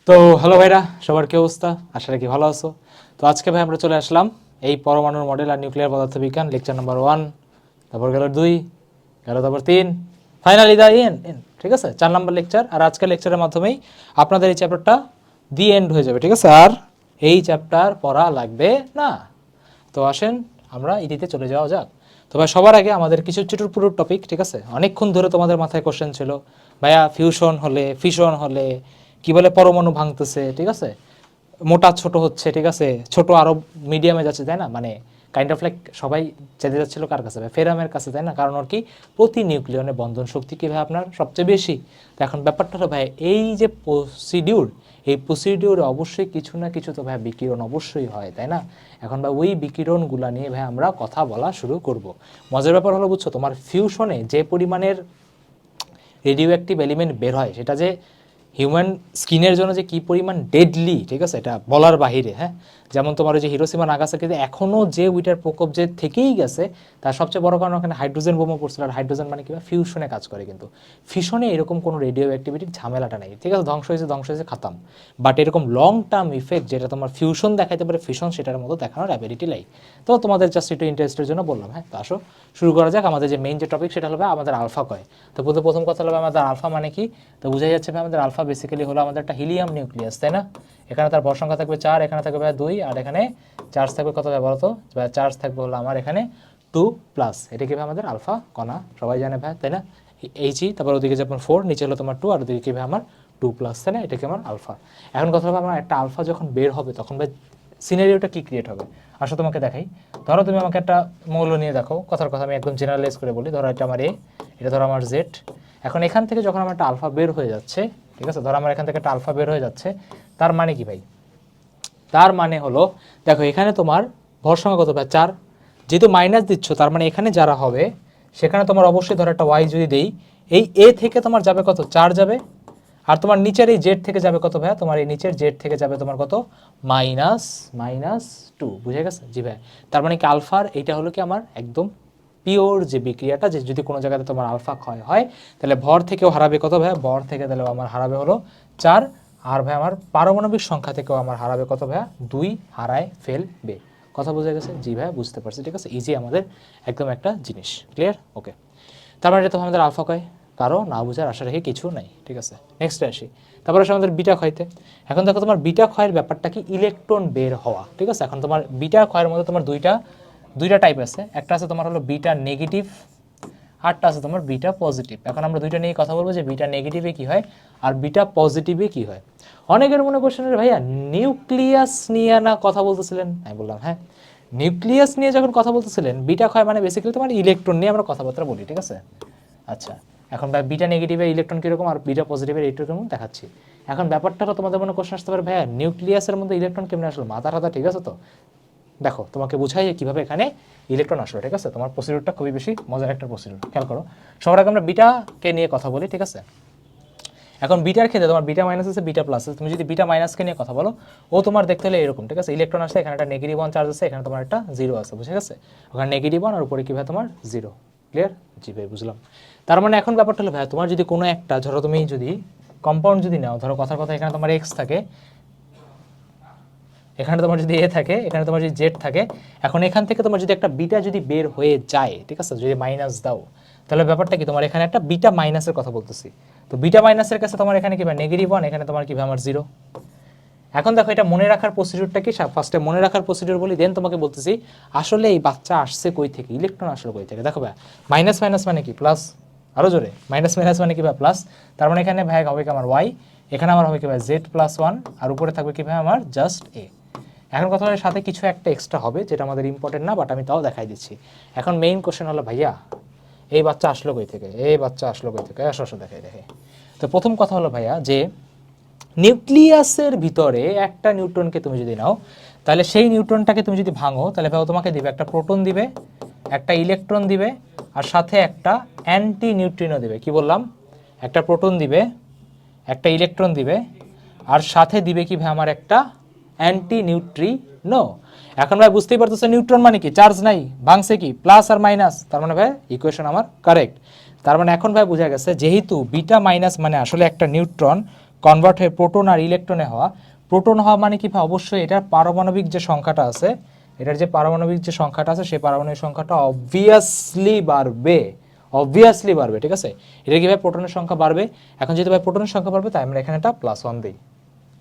তো হ্যালো ভাইরা, সবার কি অবস্থা? আশা রাখি ভালো আছো। তো আজকে ভাই আমরা চলে আসলাম এই পরমাণুর মডেল আর নিউক্লিয়ার পদার্থবিজ্ঞান লেকচার নাম্বার 1, তারপর গেল 2, গেল তারপর 3, ফাইনালি দা এন্ড। ঠিক আছে, 4 নম্বর লেকচার। আর আজকের লেকচারের মাধ্যমেই আপনাদের এই চ্যাপ্টারটা দি এন্ড হয়ে যাবে। ঠিক আছে, আর এই চ্যাপ্টার পড়া লাগবে না। তো আসেন আমরা ইডিতে চলে যাওয়া যাক। তো ভাই সবার আগে আমাদের কিছু চুটুর পুরুর টপিক, ঠিক আছে, অনেকক্ষণ ধরে তোমাদের মাথায় কোশ্চেন ছিল ভাইয়া ফিউশন হলে, ফিশন হলে কি বলে পরমাণু ভাঙতেছে, ঠিক আছে, মোটা ছোট হচ্ছে, ঠিক আছে, ছোট আরো মিডিয়ামে যাচ্ছে, তাই না? মানে কাইন্ড অফ লাইক সবাই যেতে যাচ্ছিল কার কাছে? ফেরামের কাছে, তাই না? কারণ ওর কি প্রতি নিউক্লিয়নে বন্ধন শক্তি কি ভাই আপনার সবচেয়ে বেশি। তো এখন ব্যাপারটা হলো ভাই এই যে প্রসিডিউর, এই প্রসিডিউরে অবশ্যই কিছু না কিছু তো ভাই বিকিরণ অবশ্যই হয়, তাই না? এখন ভাই ওই বিকিরণগুলা নিয়ে ভাই আমরা কথা বলা শুরু করব। মজার ব্যাপার হলো বুঝছো, তোমার ফিউশনে যে পরিমাণের রেডিও অ্যাক্টিভ এলিমেন্ট বের হয় সেটা যে হিউম্যান স্কিনের জন্য যে কী পরিমাণ ডেডলি, ঠিক আছে, এটা বলার বাহিরে। হ্যাঁ, যেমন তোমার ওই যে হিরোশিমা নাগাসাকিতে এখনও যে ওইটার প্রকোপ যে থেকেই গেছে, তার সবচেয়ে বড় কারণ ওখানে হাইড্রোজেন বোমা পড়ছিল। আর হাইড্রোজেন মানে কি ফিউশনে কাজ করে, কিন্তু ফিশনে এরকম কোনো রেডিও অ্যাক্টিভিটির ঝামেলাটা নেই। ঠিক আছে, ধ্বংস হয়েছে খাতাম। বাট এরকম লং টার্ম ইফেক্ট যেটা তোমার ফিউশন দেখাইতে পারে ফিশন সেটার মতো দেখানোর অ্যাবিলিটি নাই। তো তোমাদের জাস্ট একটু ইন্টারেস্টের জন্য বললাম। হ্যাঁ, তো আসো শুরু করা যাক। আমাদের যে মেইন যে টপিক সেটা হলো আমাদের আলফা কয়। তো প্রথম কথা হলো আমাদের আলফা মানে কি? তো বোঝাই যাচ্ছে আমাদের আলফা বেসিক্যালি হলো আমাদের একটা হিলিয়াম নিউক্লিয়াস, তাই না? এখানে তার ভর সংখ্যা থাকবে 4, এখানে থাকবে 2, আর এখানে চার্জ থাকবে কত ভাই বলো তো? চার্জ থাকবে হলো আমার এখানে 2+। এটা কি ভাই আমাদের আলফা কণা, সবাই জানে ভাই, তাই না? এইচই, তারপর ওদিকে যেমন 4, নিচে হলো তোমার 2, আর ওদিকে কি ভাই আমার 2+, তাই না? এটা কি আমার আলফা। এখন কথা হবে আমার একটা আলফা যখন বের হবে তখন ভাই সিনারিওটা কি ক্রিয়েট হবে? আসলে তোমাকে দেখাই। ধরো তুমি আমাকে একটা মৌল নিয়ে দেখো, কথার কথা আমি একদম জেনারেলাইজ করে বলি। ধরো এটা আমার এ, এটা ধরো আমার জেড। এখন এখান থেকে যখন আমার একটা আলফা বের হয়ে যাচ্ছে, ঠিক আছে, ধরো আমার এখান থেকে একটা আলফা বের হয়ে যাচ্ছে, তার মানে কি ভাই? তার মানে হলো দেখো এখানে তোমার ভর সংখ্যা কত ভাই? 4। যেহেতু মাইনাস দিচ্ছ তার মানে এখানে যারা হবে সেখানে তোমার অবশ্যই ধরো একটা ওয়াই যদি দেই, এই এ থেকে তোমার যাবে কত? 4 যাবে। আর তোমার নিচের এই জেড থেকে যাবে কত ভাইয়া? তোমার এই নিচের জেড থেকে যাবে তোমার কত? -2। বুঝে গেছে? জি ভাই। তার মানে কি আলফার এইটা হলো কি আমার একদম পিওর যে বিক্রিয়াটা, যে যদি কোনো জায়গাতে তোমার আলফা ক্ষয় হয় তাহলে ভর থেকেও হারাবে কত ভাইয়া? ভর থেকে তাহলে আমার হারাবে হলো 4। আর ভাই আমার পারমাণবিক সংখ্যা থেকেও আমার হারাবে কত ভাইয়া? 2 হারায় ফেলবে। কথা বোঝা গেছে? জি ভাইয়া, বুঝতে পারছি। ঠিক আছে, ইজি আমাদের একদম একটা জিনিস। ক্লিয়ার? ওকে। তার মানে এটা তো আমাদের আলফা কয়, কারো না বুঝার আশা রেখে কিছু নাই। ঠিক আছে, নেক্সটে আসি। তারপরে আসে আমাদের বিটা ক্ষয়তে। এখন দেখো তোমার বিটা ক্ষয়ের ব্যাপারটা কি? ইলেকট্রন বের হওয়া। ঠিক আছে, এখন তোমার বিটা ক্ষয়ের মধ্যে তোমার দুইটা টাইপ আছে। একটা আছে তোমার হলো বিটা নেগেটিভ, আরটা আছে তোমার বিটা পজিটিভ। এখন আমরা দুইটা নিয়ে কথা বলবো যে বিটা নেগেটিভে কি হয় আর বিটা পজিটিভে কি হয়। অনেকের মনে কোশ্চেন, ভাইয়া নিউক্লিয়াস নিয়ে না কথা বলতেছিলেন? আমি বললাম হ্যাঁ, নিউক্লিয়াস নিয়ে যখন কথা বলতেছিলেন, বিটা ক্ষয় মানে বেসিক্যালি তোমার ইলেকট্রন নিয়ে আমরা কথাবার্তা বলি। ঠিক আছে, আচ্ছা। এখন বিটা নেগেটিভের ইলেকট্রন কীরকম আর বিটা পজিটিভের ইলেকট্রন দেখাচ্ছি। এখন ব্যাপারটা তো তোমাদের মনে কোশ্চেন আসতে পারে, ভাইয়া নিউক্লিয়াসের মধ্যে ইলেকট্রন কেমনে আসলো? মাথা টাথা ঠিক আছে তো? দেখো তোমাকে বুঝাই কীভাবে এখানে ইলেকট্রন আসলো। ঠিক আছে, তোমার প্রসিডিউরটা খুবই বেশি মজার একটা প্রসিডিউর, খেয়াল করো। সবার আগে আমরা বিটাকে নিয়ে কথা বলি। ঠিক আছে, এখন বিটার ক্ষেত্রে তোমার বিটা মাইনাস আছে, বিটা প্লাস আছে। তুমি যদি বিটা মাইনাসকে নিয়ে কথা বলো, ও তোমার দেখতে হলে এরকম। ঠিক আছে, ইলেকট্রন আসছে, এখানে একটা নেগেটিভ 1 চার্জ আছে, এখানে তোমার একটা 0 আছে। বুঝে গেছে? ওখানে নেগেটিভ 1 আর উপরে কি ভাই তোমার 0। ক্লিয়ার? জি ভাই, বুঝলাম। তার মানে এখন ব্যাপারটা হলো ভাই তোমার যদি কোনো একটা, ধরো তুমি যদি কম্পাউন্ড যদি নাও, ধরো কথার কথা এখানে তোমার এক্স থাকে, এখানে তোমার যদি এ থাকে, এখানে তোমার যদি জেড থাকে। এখন এখান থেকে তোমার যদি একটা বিটা যদি বের হয়ে যায়, ঠিক আছে, যদি মাইনাস দাও, তাহলে ব্যাপারটা কি? তোমার এখানে একটা বিটা মাইনাসের কথা বলতেছি। তো বিটা মাইনাসের কাছে তোমার এখানে কি ভাই নেগেটিভ 1, এখানে তোমার কি ভাই আমার 0। এখন দেখো এটা মনে রাখার প্রসিডিউরটা কি? ফার্স্টে মনে রাখার প্রসিডিউর বলি, দেন তোমাকে বলতেছি আসলে এই বাচ্চা আসছে কই থেকে, ইলেকট্রন আসলে কই থেকে। দেখো ভাই মাইনাস মাইনাস মানে কি প্লাস, আরও জোরে, মাইনাস মাইনাস মানে কি ভাই প্লাস। তার মানে এখানে ভাই হবে কি আমার ওয়াই, এখানে আমার হবে কি ভাই z+1, আর উপরে থাকবে কি ভাই আমার জাস্ট এ। এখন কথা হলো সাথে কিছু একটা এক্সট্রা হবে যেটা আমাদের ইম্পর্টেন্ট না, বাট আমি তাও দেখাই দিচ্ছি। এখন মেইন কোশ্চেন হলো ভাইয়া এই বাচ্চা আসলো কই থেকে, এই বাচ্চা আসলো কই থেকে? আসো দেখাই দেখে। তো প্রথম কথা হলো ভাইয়া যে নিউক্লিয়াসের ভিতরে একটা নিউট্রনকে তুমি যদি নাও, তাহলে সেই নিউট্রনটাকে তুমি যদি ভাঙো, তাহলে ভাই তোমাকে দিবে একটা প্রোটন দিবে, একটা ইলেকট্রন দিবে, আর সাথে একটা অ্যান্টি নিউট্রিনো দিবে। কি বললাম? একটা প্রোটন দিবে, একটা ইলেকট্রন দিবে, আর সাথে দিবে কি ভাই আমার একটা অ্যান্টি নিউট্রিনো। এখন ভাই বুঝতেই পারতেছে নিউট্রন মানে কি? চার্জ নাই, ভাঙছে কি প্লাস আর মাইনাস। তার মানে ভাই ইকুয়েশন আমার কারেক্ট। তার মানে এখন ভাই বোঝা গেছে যেহেতু বিটা মাইনাস মানে আসলে একটা নিউট্রন কনভার্ট হয়ে প্রোটন আর ইলেকট্রনে হওয়া, প্রোটন হওয়া মানে কি ভাই, অবশ্যই এটার পারমাণবিক যে সংখ্যাটা আছে, এটার যে পারমাণবিক যে সংখ্যাটা আছে সেই পারমাণবিক সংখ্যাটা অবভিয়াসলি বাড়বে, অবভিয়াসলি বাড়বে, ঠিক আছে। এটা কি ভাই প্রোটনের সংখ্যা বাড়বে। এখন যেহেতু ভাই প্রোটনের সংখ্যা বাড়বে তাই আমরা এখানে একটা +1 দিই।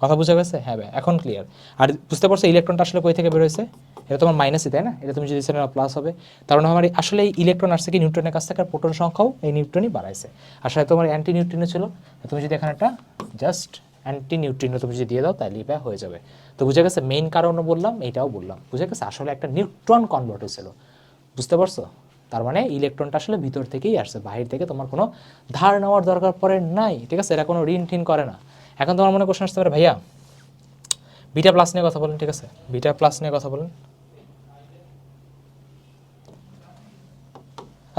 কথা বুঝা গেছে? হ্যাঁ ভাই, এখন ক্লিয়ার। আর বুঝতে পারছো ইলেকট্রনটা আসলে কই থেকে বের হয়েছে? এটা তোমার মাইনাসই, তাই না? এটা তুমি যদি প্লাস হবে, তার মানে আমার আসলে এই ইলেকট্রন আসছে কি নিউট্রনের কাছ থেকে, আর প্রোটন সংখ্যাও এই নিউট্রনই বাড়াইছে। আসলে তোমার অ্যান্টি নিউট্রিনো ছিল, তুমি যদি এখানে একটা জাস্ট অ্যান্টি নিউট্রিনো তুমি যদি দিয়ে দাও তাহলে এটা হয়ে যাবে। তো বুঝে গেছে, মেইন কারণও বললাম, এটাও বললাম, বুঝে গেছে। আসলে একটা নিউট্রন কনভার্ট হয়েছিল, বুঝতে পারছো? তার মানে ইলেকট্রনটা আসলে ভিতর থেকেই আসছে, বাহির থেকে তোমার কোনো ধার নেওয়ার দরকার পড়ে নাই, ঠিক আছে। এরা কোনো ঋণ ঠিন করে না। এখন তোমার মনে কোশ্চেন আসতে পারে, ভাইয়া বিটা প্লাস নিয়ে কথা বলেন, ঠিক আছে, বিটা প্লাস নিয়ে কথা বলেন।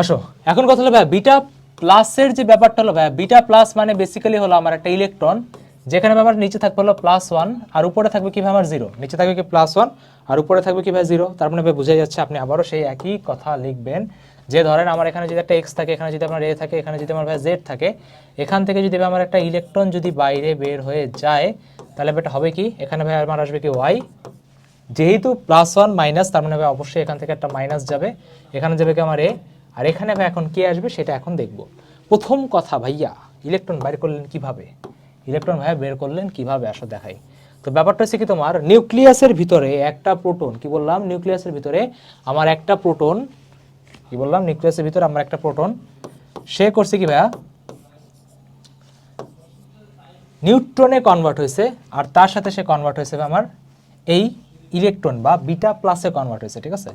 আসো এখন কথা হলো ভাই বিটা প্লাসের যে ব্যাপারটা হলো ভাই, বিটা প্লাস মানে বেসিক্যালি হলো আমার একটা ইলেকট্রন, যেখানে আমার নিচে থাকবে হলো +1 আর উপরে থাকবে কি ভাই আমার 0, নিচে থাকবে কি +1 আর উপরে থাকবে কি ভাই 0। তার মানে ভাই বোঝাই যাচ্ছে আপনি আবারও সেই একই কথা লিখবেন, যে ধরেন আমার এখানে যদি একটা x থাকে, এখানে যদি আমার a থাকে, এখানে যদি আমার ভাই z থাকে, এখান থেকে যদি আমার একটা ইলেকট্রন যদি বাইরে বের হয়ে যায় তাহলে এটা হবে কি, এখানে ভাই আমার আসবে কি y, যেহেতু +1 মাইনাস তার মানে ভাই অবশ্যই এখান থেকে একটা মাইনাস যাবে, এখানে যাবে কি আমার a, আর এখানে ভাই এখন কি আসবে সেটা এখন দেখব। প্রথম কথা ভাইয়া, ইলেকট্রন বের করলেন কিভাবে, ইলেকট্রন ভাইয়া বের করলেন কিভাবে আসো দেখাই। তো ব্যাপারটা হচ্ছে কি, তোমার নিউক্লিয়াসের ভিতরে একটা প্রোটন, কি বললাম, নিউক্লিয়াসের ভিতরে আমার একটা প্রোটন, কি বললাম, নিউক্লিয়াসের ভিতরে আমার একটা প্রোটন, সে করছে কি ভাইয়া, নিউট্রনে কনভার্ট হয়েছে, আর তার সাথে সে কনভার্ট হয়েছে আমার এই ইলেকট্রন বা বিটা প্লাসে কনভার্ট হয়েছে, ঠিক আছে,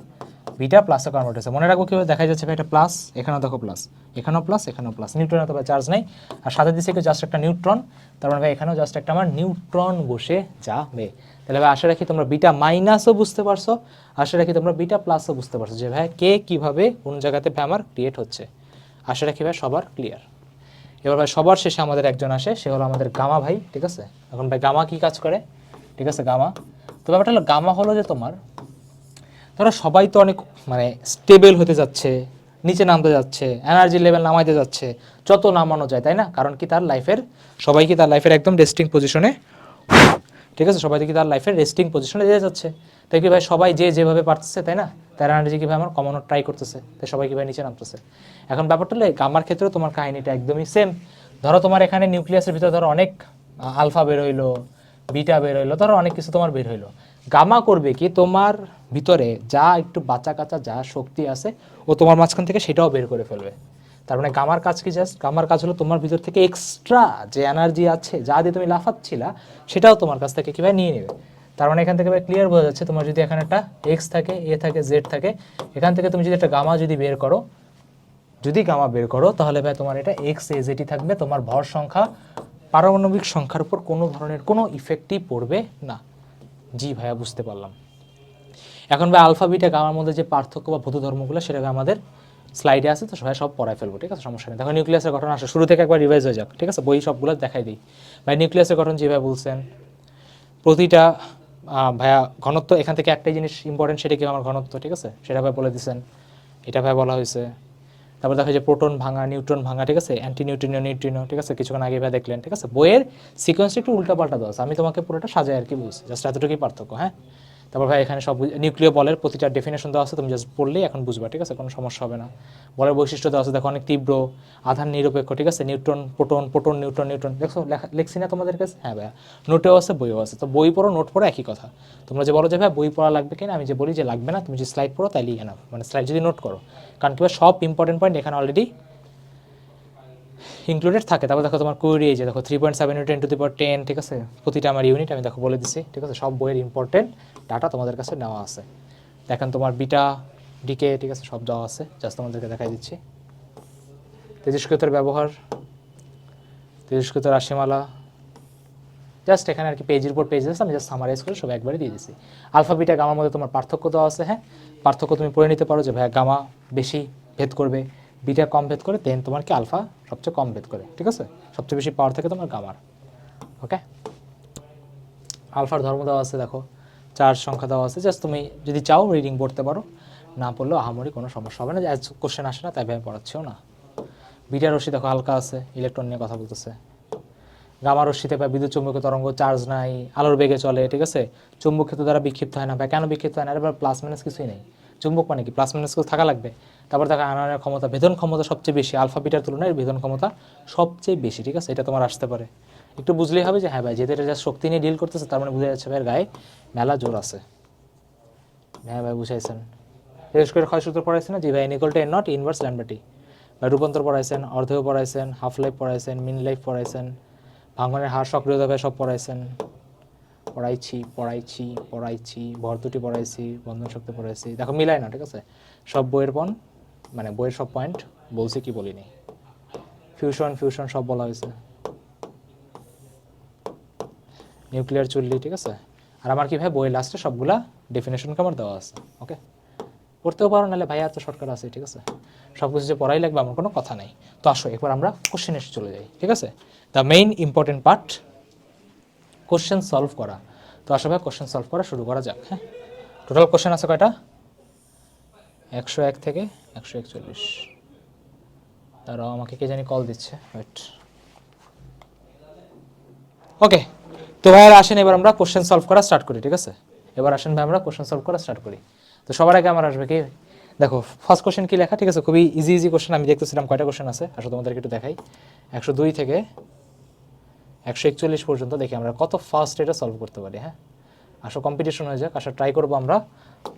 বিটা প্লাসে কনভার্ট হয়েছে। মনে রাখবো কীভাবে দেখা যাচ্ছে ভাই, এটা প্লাস, এখানেও দেখো প্লাস, এখানেও প্লাস, এখানেও প্লাস, নিউট্রনে তো চার্জ নেই, আর সাথে দিচ্ছে কি জাস্ট একটা নিউট্রন, তার মানে ভাই এখানেও জাস্ট একটা আমার নিউট্রন বসে যাবে। তাহলে ভাই আশা রাখি তোমরা বিটা মাইনাসও বুঝতে পারছো, আশা রাখি তোমরা বিটা প্লাসও বুঝতে পারছো যে ভাই কে কীভাবে কোন জায়গাতে ভাই আমার ক্রিয়েট হচ্ছে। আশা রাখি ভাই সবার ক্লিয়ার। এবার ভাই সবার শেষে আমাদের একজন আসে, সে হলো আমাদের গামা ভাই, ঠিক আছে। এখন ভাই গামা কি কাজ করে, ঠিক আছে, গামা, তো ব্যাপারটা হলো গামা হলো যে তোমার, ধরো সবাই তো অনেক মানে স্টেবল হতে যাচ্ছে, নিচে নামতে যাচ্ছে, এনার্জি লেভেল নামাইতে যাচ্ছে, যত নামানো যায়, তাই না? কারণ কি তার লাইফের, সবাই কি তার লাইফের একদম রেস্টিং পজিশনে, ঠিক আছে, সবাই কি তার লাইফের রেস্টিং পজিশনে দিয়ে যাচ্ছে, তাই কি ভাই সবাই যে যেভাবে পারতেছে, তাই না, তার এনার্জি কি ভাই আমার কমানোর ট্রাই করতেছে, তাই সবাই কি ভাই নিচে নামতেছে। এখন ব্যাপারটা হলো গামার ক্ষেত্রে তোমার কাহিনীটা একদমই সেম। ধরো তোমার এখানে নিউক্লিয়াসের ভিতরে ধরো অনেক আলফা বের হইলো, বিটা বের হইলো, ধরো অনেক কিছু তোমার বের হইলো, গামা করবে কি তোমার ভিতরে যা একটু বাঁচা কাঁচা যা শক্তি আছে ও তোমার মাঝখান থেকে সেটাও বের করে ফেলবে। তার মানে গামার কাজ কি, জাস্ট গামার কাজ হলো তোমার ভিতর থেকে এক্সট্রা যে এনার্জি আছে, যা দিয়ে তুমি লাফাচ্ছিলা সেটাও তোমার কাছ থেকে কীভাবে নিয়ে নেবে। তার মানে এখান থেকে ক্লিয়ার বোঝা যাচ্ছে, তোমার যদি এখানে একটা এক্স থাকে, এ থাকে, জেড থাকে, এখান থেকে তুমি যদি একটা গামা যদি বের করো, যদি গামা বের করো তাহলে ভাই তোমার এটা এক্স এ জেডই থাকবে, তোমার ভর সংখ্যা পারমাণবিক সংখ্যার উপর কোনো ধরনের কোনো ইফেক্টই পড়বে না। জি ভাইয়া, বুঝতে পারলাম। এখন ভাই আলফা বিটা গামার মধ্যে যে পার্থক্য বা ভৌত ধর্মগুলো সেটা আমাদের স্লাইডে আছে, তো সবাই সব পড়ায় ফেলবো, ঠিক আছে, সমস্যা নেই। দেখো নিউক্লিয়াসের গঠন আসে, শুরু থেকে একবার রিভাইজ হয়ে যাক, ঠিক আছে, বই সবগুলো দেখাই দিই। ভাই নিউক্লিয়াসের গঠন যেভাবে বলছেন, প্রতিটা ভাইয়া ঘনত্ব, এখান থেকে একটাই জিনিস ইম্পর্টেন্ট, সেটা কি আমার ঘনত্ব, ঠিক আছে, সেটা ভাই বলে দিচ্ছেন, এটা ভাই বলা হয়েছে। তারপর দেখা যায় প্রোটন ভাঙা, নিউট্রন ভাঙা, ঠিক আছে, অ্যান্টি নিউট্রিনো, নিউট্রিনো, ঠিক আছে, কিছুক্ষণ আগে ভাই দেখলেন, ঠিক আছে। বইয়ের সিকোয়েন্সটা একটু উল্টাপাল্টা দেওয়া আছে, আমি তোমাকে পুরোটা সাজাই আর কি বলছি, জাস্ট এতটুকুই পার্থক্য, হ্যাঁ। তারপর ভাই এখানে সব নিউক্লিয় বলের প্রতিটা ডেফিনেশন দেওয়া আছে, তুমি জাস্ট পড়লেই এখন বুঝবা, ঠিক আছে, কোনো সমস্যা হবে না। বলের বৈশিষ্ট্য দেওয়া আছে, দেখো অনেক তীব্র, আধান নিরপেক্ষ, ঠিক আছে, neutron proton, proton neutron, neutron, দেখো লিখছি না তোমাদের কাছে, হ্যাঁ ভাইয়া, নোটেও আছে বইও আছে, তো বই পড়ো নোট পড়ো একই কথা। তোমরা যে বলো যে ভাই বই পড়া লাগবে কিনা, আমি যে বলি যে লাগবে না, তুমি যে স্লাইড পড়ো তাই লিখে নাও, মানে স্লাইড যদি নোট করো, কারণ কি সব ইম্পর্টেন্ট পয়েন্ট এখানে অলরেডি ইনক্লুডেড থাকে। তারপর দেখো তোমার কোয়েরি, এই যে দেখো 3.7 × 10⁻10, ঠিক আছে, প্রতিটা আমার ইউনিট আমি দেখো বলে দিচ্ছি, ঠিক আছে, সব বইয়ের ইম্পর্টেন্ট ডাটা তোমাদের কাছে নেওয়া আছে। দেখেন তোমার বিটা ডিকে, ঠিক আছে, সব দেওয়া আছে, জাস্ট তোমাদেরকে দেখাই দিচ্ছি। তেজস্ক্রিয়তার ব্যবহার, তেজস্ক্রিয়তার রাশিমালা, জাস্ট এখানে আর কি পেজের উপর পেজ আছে, আমি জাস্ট সামারাইজ করে সব একবারে দিয়ে দিচ্ছি। আলফা বিটা গামার মধ্যে তোমার পার্থক্য দেওয়া আছে, হ্যাঁ, পার্থক্য তুমি পড়ে নিতে পারো যে ভাই গামা বেশি ভেদ করবে, বিটা কম ভেদ করে, দেন তোমার কি আলফা সবচেয়ে কম ভেদ করে, ঠিক আছে, সবচেয়ে বেশি পাওয়ার থাকে তোমার গামার। ওকে, আলফার ধর্ম দেওয়া আছে, দেখো চার সংখ্যা দেওয়া আছে, জাস্ট তুমি যদি চাও রিডিং পড়তে পারো, না পড়লেও আহামরি কোনো সমস্যা হবে না, যে কোশ্চেন আসে না তাই আমি পড়াচ্ছিও না। বিটা রশ্মি দেখো হালকা আছে, ইলেকট্রন নিয়ে কথা বলতেছে। গামা রশ্মিতে বা বিদ্যুৎ চুম্বকীয় তরঙ্গ চার্জ নাই, আলোর বেগে চলে, ঠিক আছে, চুম্বক ক্ষেত্র দ্বারা বিক্ষিপ্ত হয় না। বা কেন বিক্ষিপ্ত হয় না? এবার প্লাস মাইনাস কিছুই নেই, চুম্বক মানে কি প্লাস মাইনাস কিছু থাকা লাগবে। তারপর দেখো আয়নের ক্ষমতা, ভেদন ক্ষমতা সবচেয়ে বেশি, আলফা বিটার তুলনায় ভেদন ক্ষমতা সবচেয়ে বেশি, ঠিক আছে, এটা তোমার আসতে পারে। একটু বুঝলেই হবে যে হ্যাঁ ভাই যেহেতু এটা যা শক্তি নিয়ে ডিল করতেছে তার মানে বোঝা যাচ্ছে ভাইয়ের গায়ে মেলা জোর আছে। হ্যাঁ ভাই বুঝাইছেন। রেস্কোয়ার ক্ষয় সূত্র পড়াইছেন না? জি ভাই, নিকল টেন নট ইনভার্স ল্যাম্ডা টি। ভাই রূপান্তর পড়াইছেন, অর্ধেয় পড়াইছেন, হাফ লাইফ পড়াইছেন, মিন লাইফ পড়াইছেন, ভাঙনের হার সক্রিয়তা ভাই সব পড়াইছেন। পড়াইছি ভর্তুটি পড়াইছি, বন্ধন শক্তি পড়াইছি। দেখো মিলাই না, ঠিক আছে, সব বইয়ের মানে বইয়ের সব পয়েন্ট বলছি কি বলিনি। ফিউশন সব বলা হয়েছে, নিউক্লিয়ার চুল্লি, ঠিক আছে। আর আমার কি ভাই বইয়ের লাস্টে সবগুলা ডেফিনেশন আমার দেওয়া আছে, ওকে, পড়তেও পারো, নাহলে ভাই এত শর্টকাট আছে, ঠিক আছে, সব কিছু যে পড়াই লাগবে আমার কোনো কথা নেই। তো আসো একবার আমরা কোশ্চেনে চলে যাই, ঠিক আছে, the main important part question solve করা। তো আসো ভাই কোশ্চেন সলভ করা শুরু করা যাক। হ্যাঁ, টোটাল কোশ্চেন আছে কয়টা? 101 থেকে 141। তারাও আমাকে কে জানি কল দিচ্ছে, ওয়েট। ওকে, তো ভাইয়ারা আসেন এবার আমরা কোশ্চেন সলভ করা স্টার্ট করি, ঠিক আছে। এবার আসেন ভাই আমরা কোশ্চেন সলভ করা স্টার্ট করি। তো সবার আগে আমার আসবে কি, দেখো ফার্স্ট কোশ্চেন কি লেখা, ঠিক আছে, খুবই ইজি কোশ্চেন। আমি দেখতেছিলাম কয়টা কোশ্চেন আছে, আসলে তোমাদেরকে একটু দেখাই। 102 থেকে 141 পর্যন্ত দেখি আমরা কত ফাস্ট এটা সলভ করতে পারি। হ্যাঁ, আসো কম্পিটিশন হয়ে যাক, আসলে ট্রাই করবো আমরা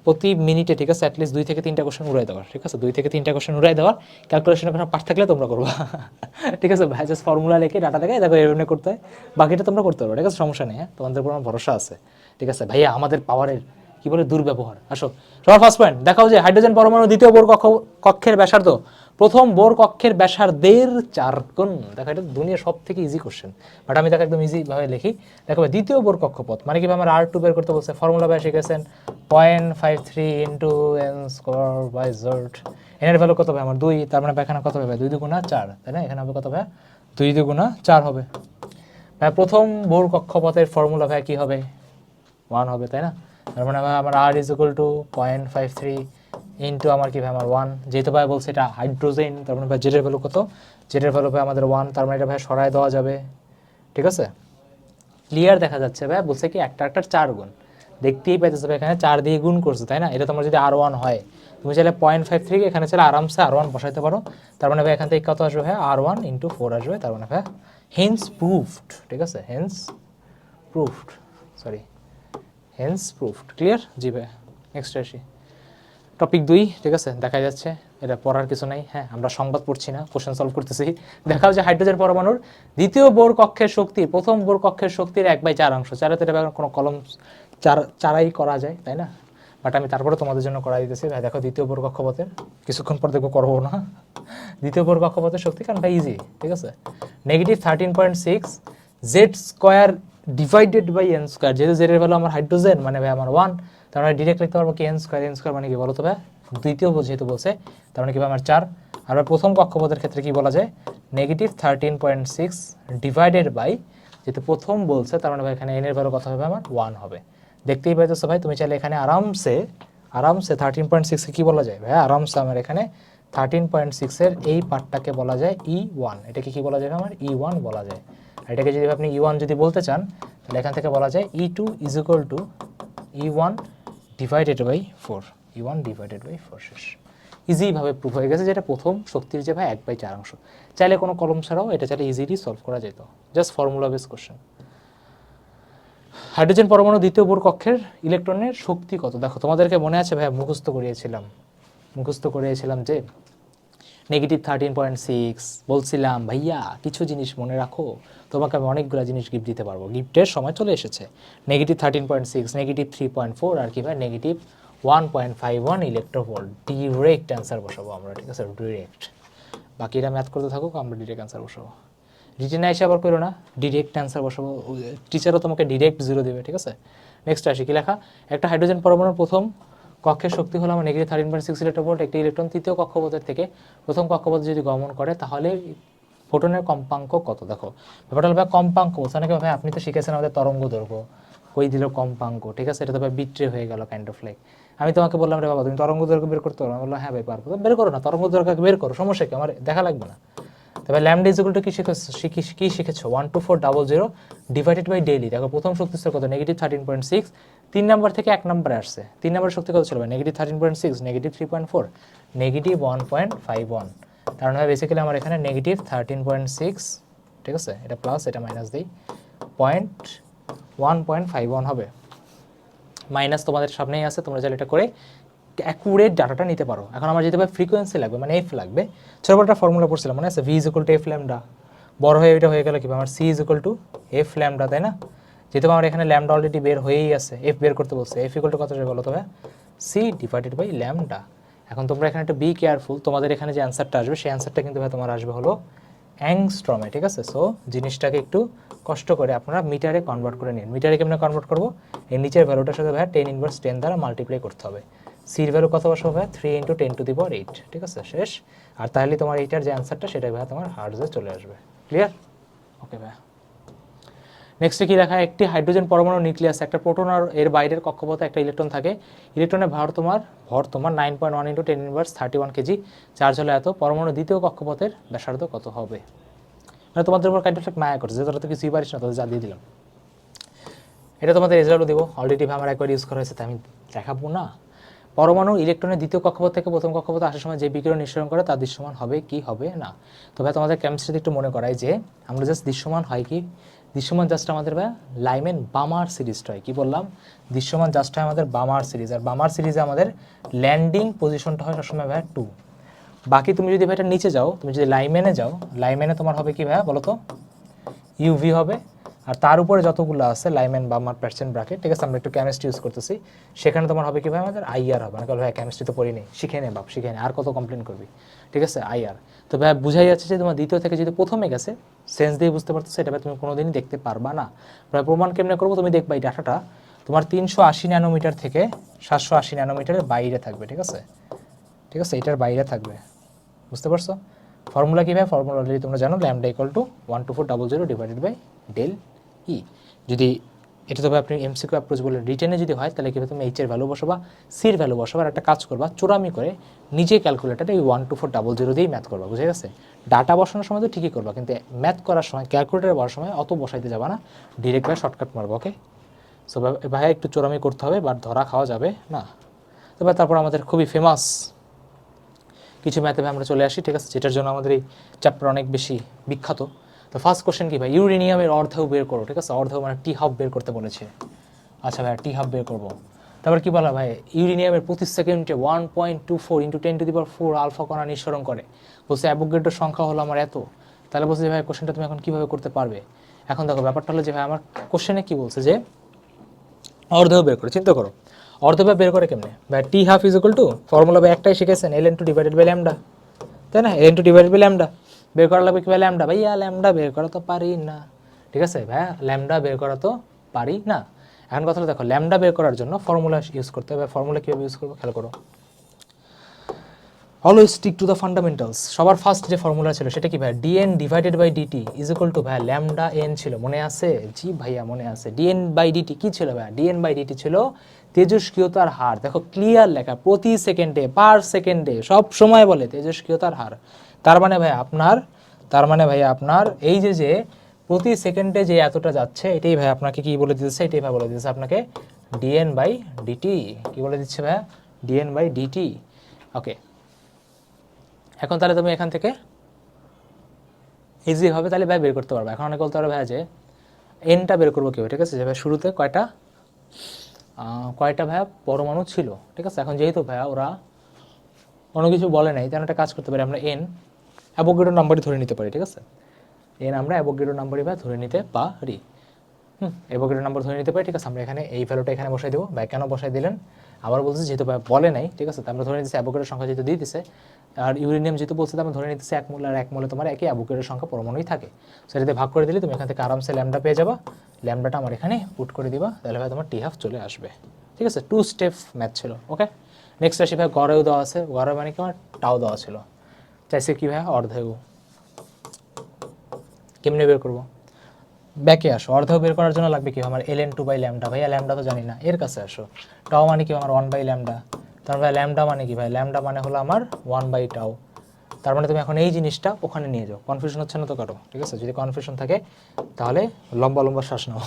প্রতি মিনিটে, ঠিক আছে, অ্যাটলিস্ট 2 থেকে 3টা কোশ্চেন উড়াই দেওয়ার, ঠিক আছে, 2 থেকে 3টা কোশ্চেন উড়াই দেওয়ার। ক্যালকুলেশনের কোনো পার্ট থাকলে তোমরা করবা, ঠিক আছে, ভাই জাস্ট ফর্মুলা লিখে ডাটা দেখে দেখো এভাবে করতে হয়, বাকিটা তোমরা করতে পারো, ঠিক আছে, সমস্যা নেই। হ্যাঁ, তোমাদের উপর আমার ভরসা আছে, ঠিক আছে ভাইয়া, আমাদের পাওয়ারের কি বলে দুর্ব্যবহার। আসো সবার ফার্স্ট পয়েন্ট দেখাও যে হাইড্রোজেন পরমাণু দ্বিতীয় বোর কক্ষের ব্যাসার্ধ প্রথম বোর কক্ষের ব্যাসার্ধের 4 গুণ। দেখো এটা দুনিয়ার সব থেকে ইজি কোশ্চেন, বাট আমি দেখো একদম ইজি ভাবে লিখি। দেখো দ্বিতীয় বোর কক্ষপথ মানে কি, আমার R2 বের করতে বলছে, ফর্মুলা ভাই শিখেছেন 0.53 into N square by Z. এর ভ্যালু কত হবে আমার 2, তার মানে এখানে কত হবে 2 দুগুণা 4, তাই না, এখানে হবে কত ভাই 2 দুগুণা 4 হবে। ভাই প্রথম বোর কক্ষপথের ফর্মুলা ভাই কি হবে 1 হবে, তাই না, তার মানে আমার R is equal two 0.53 into আমার কি ভাই আমার 1, যেহেতু ভাই বলছে এটা হাইড্রোজেন, তার মানে ভাই জেডের ভ্যালু কত, জেডের ভ্যালু ভাই আমাদের 1, তার মানে এটা ভাই সরায় দেওয়া যাবে, ঠিক আছে, ক্লিয়ার দেখা যাচ্ছে ভাই, বলছে কি একটা 4 গুণ, দেখতেই পাইতেছে ভাই এখানে 4 দিয়ে গুণ করছে, তাই না, এটা তোমার যদি R1 হয় তুমি চাইলে 0.53 এখানে চাইলে আরামসে R1 বসাইতে পারো, তার মানে ভাই এখান থেকে কত আসবে ভাই R1 ইন্টু 4 আসবে, তার মানে ভাই হেন্স প্রুফড, ঠিক আছে, হেন্স প্রুফড, ক্লিয়ার। জি ভাই, নেক্সট আসি টপিক 2, ঠিক আছে, দেখা যাচ্ছে এটা পড়ার কিছু নাই। হ্যাঁ, আমরা সংবাদ পড়ছি না, কোশ্চেন সলভ করতেছি। দেখাও যে হাইড্রোজেন পরমাণুর দ্বিতীয় বোর কক্ষের শক্তি প্রথম বোর কক্ষের শক্তির 1/4 অংশ। চারে তো এটা কোনো কলম চারাই করা যায়, তাই না, বাট আমি তারপরে তোমাদের জন্য করা দিতেছি। ভাই দেখো দ্বিতীয় বোর কক্ষপথের, কিছুক্ষণ পর দেখবো করবো না, দ্বিতীয় বোর কক্ষপথের শক্তি, কারণ ভাই ইজি, ঠিক আছে, -13.6 Z square divided by N square, যেহেতু জেডের ভ্যালু আমার হাইড্রোজেন মানে ভাই আমার 1, তার মানে ডিরেক্ট লিখতে পারবো কি এন স্কোয়ার মানে কি বলো তো ভাই, দ্বিতীয় যেহেতু বলছে তার মানে কি আমার 4। আর প্রথম কক্ষপথের ক্ষেত্রে কি বলা যায়, -13.6 ডিভাইডেড বাই, যেহেতু প্রথম বলছে তার মানে ভাই এখানে এন এর ভ্যালু কত হবে আমার 1 হবে। দেখতেই পাইতেছো ভাই, তুমি চাইলে এখানে আরামসে 13.6 কি বলা যায় ভাই, আরামসে আমার এখানে 13.6 এর এই পার্টটাকে বলা যায় E1, এটাকে কি বলা যায় আমার E1 বলা যায়। আর এটাকে যদি আপনি E1 যদি বলতে চান তাহলে এখান থেকে বলা যায় E2 is equal to E1 divided by 4, E1 divided by 4 শেষ। ইজিভাবে প্রুফ হয়ে গেছে যেটা প্রথম শক্তির যে ভাই 1/4 অংশ। চাইলে কোনো কলম ছাড়াও এটা চাইলে ইজিলি সলভ করা যেত, just formula base question. Hydrogen পরমাণু দ্বিতীয় বোর কক্ষের ইলেকট্রনের শক্তি কত। দেখো তোমাদেরকে মনে আছে ভাই মুখস্থ করিয়েছিলাম যে -13.6 বলছিলাম ভাইয়া কিছু জিনিস মনে রাখো, তোমাকে আমি অনেকগুলো জিনিস গিফট দিতে পারবো, গিফটের সময় চলে এসেছে। -13.6, -3.4 আর কি ভাই -1.51 ইলেকট্রোভোল্ট, ডিরেক্ট অ্যান্সার বসাবো আমরা, ঠিক আছে, ডিরেক্ট, বাকিরা ম্যাথ করতে থাকুক, আমরা ডিরেক্ট অ্যান্সার বসাবো, রিটেনে এসে আবার করো না, ডিরেক্ট অ্যান্সার বসাবো, টিচারও তোমাকে ডিরেক্ট 0 দেবে, ঠিক আছে। নেক্সট আসি কি লেখা, একটা হাইড্রোজেন পরমাণুর প্রথম কক্ষের শক্তি হলো আমার -13.6 ইলেকট্রোভোল্ট, একটি ইলেকট্রন তৃতীয় কক্ষপথের থেকে প্রথম কক্ষপথে যদি গমন করে তাহলে ফোটনের কম্পাঙ্ক কত। দেখো ব্যাপারটা হলো ভাই কম্পাঙ্ক বলছে নাকি ভাই, আপনি তো শিখেছেন আমাদের তরঙ্গ দৈর্ঘ্য, কই দিল কম্পাঙ্ক, ঠিক আছে, এটা তো ভাই বিট্রে হয়ে গেল কাইন্ড অফ লাইক। আমি তোমাকে বললাম রে বাবা তুমি তরঙ্গ দৈর্ঘ্য বের করতে পারো, আমি বললাম হ্যাঁ ভাই পারবো, বের করো না তরঙ্গ দৈর্ঘ্য বের করো, সমস্যা কি, আমার দেখা লাগবে না, তবে ল্যামডা ইজ ইকুয়াল টু কি শিখেছো 12400 ডিভাইডেড বাই ডেইলি। দেখো প্রথম শক্তি স্তর কত নেগেটিভ 13.6, 3 নাম্বার থেকে 1 নম্বরে আসছে, 3 নম্বরের শক্তি কত ছিল ভাই নেগেটিভ 13.6, নেগেটিভ 3.4, নেগেটিভ 1.51। তার মানে বেসিক্যালি আমার এখানে নেগেটিভ 13.6, ঠিক আছে, এটা প্লাস এটা মাইনাস দিই, 1.51 হবে। মাইনাস তোমাদের সামনেই আছে, তোমরা চাইলে এটা করে অ্যাকুরেট ডাটাটা নিতে পারো। এখন আমার যেতে পারে ফ্রিকোয়েন্সি লাগবে, মানে এফ লাগবে। ছোটটা ফর্মুলা পড়ছিলাম মানে আছে V is equal to F lambda, বড় হয়ে এটা হয়ে গেল কি আমার C is equal to F lambda, তাই না? যেহেতু আমার এখানে ল্যামডা অলরেডি বের হয়েই আছে, এফ বের করতে বলছে, এফ ইকুয়াল টু কত বলো তবে সি ডিভাইডেড বাই ল্যামডা। এখন তোমরা এখানে একটা বি কেয়ারফুল, তোমাদের এখানে যে অ্যান্সারটা আসবে সেই অ্যান্সারটা কিন্তু ভাই তোমার আসবে হলো অ্যাংস্ট্রমে, ঠিক আছে? সো জিনিসটাকে একটু কষ্ট করে আপনারা মিটারে কনভার্ট করে নিন। মিটারে কেমনে কনভার্ট করবো, এর নিচের ভ্যালুটার সাথে ভাই 10 ইনভার্স 10 দ্বারা মাল্টিপ্লাই করতে হবে। সির ভ্যালু কত বসবে ভাই 3 × 10⁸, ঠিক আছে, শেষ। আর তাহলে তোমার এইটার যে অ্যান্সারটা সেটা ভাই তোমার হার্টজে চলে আসবে। ক্লিয়ার? ওকে ভাই। নেক্সটে কি লেখা, একটি হাইড্রোজেন পরমাণু নিউক্লিয়াস, একটা প্রোটন আর এর বাইরের কক্ষপথে একটা ইলেকট্রন থাকে। ইলেকট্রনের ভর তোমার 9.1 × 10⁻31 কেজি, চার্জ হলে এত। পরমাণু দ্বিতীয় কক্ষপথের ব্যাসার্ধ কত হবে? মানে তোমাদের উপর কাইন্ড অফ মায়া করছে যে তোরা তো কিছুই পারিস না, তোদের যা দিয়ে দিলাম। এটা তোমাদের রেজাল্টও দেবো, অলরেডি আমার একবার ইউজ করা হয়েছে, তাই আমি দেখাবো না। পরমাণু ইলেকট্রনের দ্বিতীয় কক্ষপথ থেকে প্রথম কক্ষপথে আসার সময় যে বিকিরণ নিঃসরণ করে তার দৃশ্যমান হবে কি হবে না। তবে তোমাদের কেমিস্ট্রিতে একটু মনে করাই যে আমরা জাস্ট দৃশ্যমান হয় কি, দৃশ্যমান জাস্ট আমাদের লাইমেন বামার সিরিজটা হয়, কি বললাম, দৃশ্যমান জাস্ট হয় আমাদের বামার সিরিজ। আর বামার সিরিজে আমাদের ল্যান্ডিং পজিশনটা হয় সবসময় ভাইয়া 2। বাকি তুমি যদি ভাইটা নিচে যাও, তুমি যদি লাইমেনে যাও, লাইমেনে তোমার হবে কি ভাইয়া বলো তো, ইউভি হবে। আর তার উপরে যতগুলো আছে লাইমেন বা আমার পার্সেন্ট ব্র্যাকেট, ঠিক আছে, আমরা একটু কেমিস্ট্রি ইউজ করতেছি, সেখানে তোমার হবে কি ভাই আমাদের আইআর হবে। মানে ভাই কেমিস্ট্রি তো পড়িনি, শিখে নে বাপ, শিখে নে, আর কত কমপ্লেন করবি, ঠিক আছে, আইআর। তো ভাই বুঝাই যাচ্ছে যে তোমার দ্বিতীয় থেকে যদি প্রথমে গেছে সেন্স দিয়ে বুঝতে পারতেছো, এটা ভাই তুমি কোনোদিনই দেখতে পারবা না। ভাই প্রমাণ কেমনে করবো, তুমি দেখবা এই ডাটাটা তোমার 380 ন্যানোমিটার থেকে 780 ন্যানোমিটারের বাইরে থাকবে, ঠিক আছে, ঠিক আছে, এটার বাইরে থাকবে, বুঝতে পারছো? ফর্মুলা কী ভাই, ফর্মুলা অলরেডি তোমরা জানো, lambda equal to 12400 divided by del E. যদি এটা তবে আপনি এমসিকিউ অ্যাপ্রোচ বলে রিটেনে যদি হয় তাহলে কীভাবে তুমি এইচের ভ্যালু বসাবা, সির ভ্যালু বসাবা, আর একটা কাজ করবা চোরামি করে নিজে ক্যালকুলেটারে এই 12400 দিয়েই ম্যাথ করবা, বুঝে গেছে? ডাটা বসানোর সময় তো ঠিকই করবা, কিন্তু ম্যাথ করার সময় ক্যালকুলেটারে বসার সময় অত বসাইতে যাবা না, ডিরেক্ট ভাই শর্টকাট মারবো, ওকে? সো ভাই একটু চোরামি করতে হবে, বাট ধরা খাওয়া যাবে না। তবে তারপর আমাদের খুবই ফেমাস কিছু ম্যাথে আমরা চলে আসি, ঠিক আছে, যেটার জন্য আমাদের এই চ্যাপ্টার অনেক বেশি বিখ্যাত। তো ফার্স্ট কোশ্চেন কি ভাই, ইউরেনিয়ামের অর্ধেও বের করো, ঠিক আছে, অর্ধেও মানে টি হাফ বের করতে বলেছে। আচ্ছা ভাই টি হাফ বের করবো, তারপর কি বলা ভাই, ইউরেনিয়ামের প্রতি সেকেন্ডে 1.24 × 10⁴ আলফা কণা নিঃসরণ করে। বলছে অ্যাভোগাড্রোর সংখ্যা হলো আমার এত। তাহলে বলছে যে ভাই কোশ্চেনটা তুমি এখন কীভাবে করতে পারবে? এখন দেখো ব্যাপারটা হলো যে ভাই আমার কোশ্চেনে কি বলছে যে অর্ধেও বের করে, চিন্তা করো অর্ধেও বের করে কেমনে ভাই, T half is equal to formula ভাই একটাই শিখেছেন, ln2 ডিভাইডেড বাই ল্যামডা, তাই না? ln2 ডিভাইডেড বাই ল্যামডা বের করা লাগবে কি ভাই, ল্যামডা, ভাইয়া ল্যামডা বের করা তো পারি না, ঠিক আছে ভাইয়া, ল্যামডা বের করা তো পারি না। এখন কথা দেখো, ল্যামডা বের করার জন্য ফর্মুলা ইউজ করতে হবে। ফর্মুলা কীভাবে ইউজ করবো খেয়াল করো, always stick to the fundamentals. সবার ফার্স্ট যে ফর্মুলা ছিল সেটা কি ভাই, dN divided by dt is equal to ভাই ল্যামডা এন ছিল, মনে আছে? জি ভাইয়া মনে আছে। ডিএন বাই ডিটি কী ছিল ভাইয়া, ডিএন বাই ডিটি ছিল তেজস্ক্রিয়তার হার। দেখো ক্লিয়ার লেখা, প্রতি সেকেন্ডে, পার সেকেন্ডে, সব সময় বলে তেজস্ক্রিয়তার হার। তার মানে ভাই আপনার এই যে প্রতি সেকেন্ডে যে এতটা যাচ্ছে, এটাই ভাই আপনাকে কি বলে দিতেছে, এটাই ভাই বলে দিতেছে আপনাকে ডিএন বাই ডিটি। কি বলে দিচ্ছে ভাইয়া, ডিএন বাই ডিটি। ওকে, এখন তাহলে তুমি এখান থেকে ইজিভাবে তাহলে ভাই বের করতে পারবে। এখন অনেক বলতে পারবে ভাই যে এনটা বের করবো কেউ, ঠিক আছে, যে ভাই শুরুতে কয়টা ভাইয়া পরমাণু ছিল, ঠিক আছে। এখন যেহেতু ভাইয়া ওরা কোনো কিছু বলে নাই, তেমন একটা কাজ করতে পারি, আমরা এন অ্যাভোগাড্রো নাম্বারই ধরে নিতে পারি, ঠিক আছে, এন আমরা অ্যাভোগাড্রো নাম্বারই ভাই ধরে নিতে পারি, অ্যাভোগাড্রো নাম্বার ধরে নিতে পারি, ঠিক আছে। আমরা এখানে এই ভ্যালুটা এখানে বসাই দেবো। ভাই কেন বসাই দিলেন আবার বলছি, যেহেতু ভাই বলে নাই, ঠিক আছে, তো আমরা ধরে নিতেছি অ্যাভোগাড্রোর সংখ্যা যেহেতু দিয়ে দিছে, আর ইউরেনিয়াম যেহেতু বলছে, আমরা ধরে নিতেছি 1 মোল, আর 1 মোলে তোমার একই অ্যাভোগাড্রোর সংখ্যা পরমাণুই থাকে। সেটাতে ভাগ করে দিলে তুমি এখান থেকে আরামসে ল্যামডা পেয়ে যাবা। ল্যামডাটা আমার এখানে পুট করে দিবা, তাহলে ভাই তোমার টি হাফ চলে আসবে, ঠিক আছে। 2 স্টেপ ম্যাথ ছিল, ওকে। নেক্সট আসি ভাই, গড়েও দেওয়া আছে, গড়ে মানে কি আমার টাও দেওয়া ছিল, চাইছে কি ভাই অর্ধেও। কেমনে বের করবো, ব্যাকে আসো, অর্ধেও বের করার জন্য লাগবে কি আমার ln2 বাই ল্যামডা। ভাইয়া ল্যামডা তো জানি না, এর কাছে আসো। টাও মানে কি আমার 1 বাই ল্যামডা, তার ভাই ল্যামডা মানে কি ভাই, ল্যামডা মানে হলো আমার 1 বাই টাও, তার মানে তুমি এখন এই জিনিসটা ওখানে নিয়ে যাও। কনফিউশন হচ্ছে না তো কারো? ঠিক আছে, যদি কনফিউশন থাকে তাহলে লম্বা লম্বা শ্বাস নাও।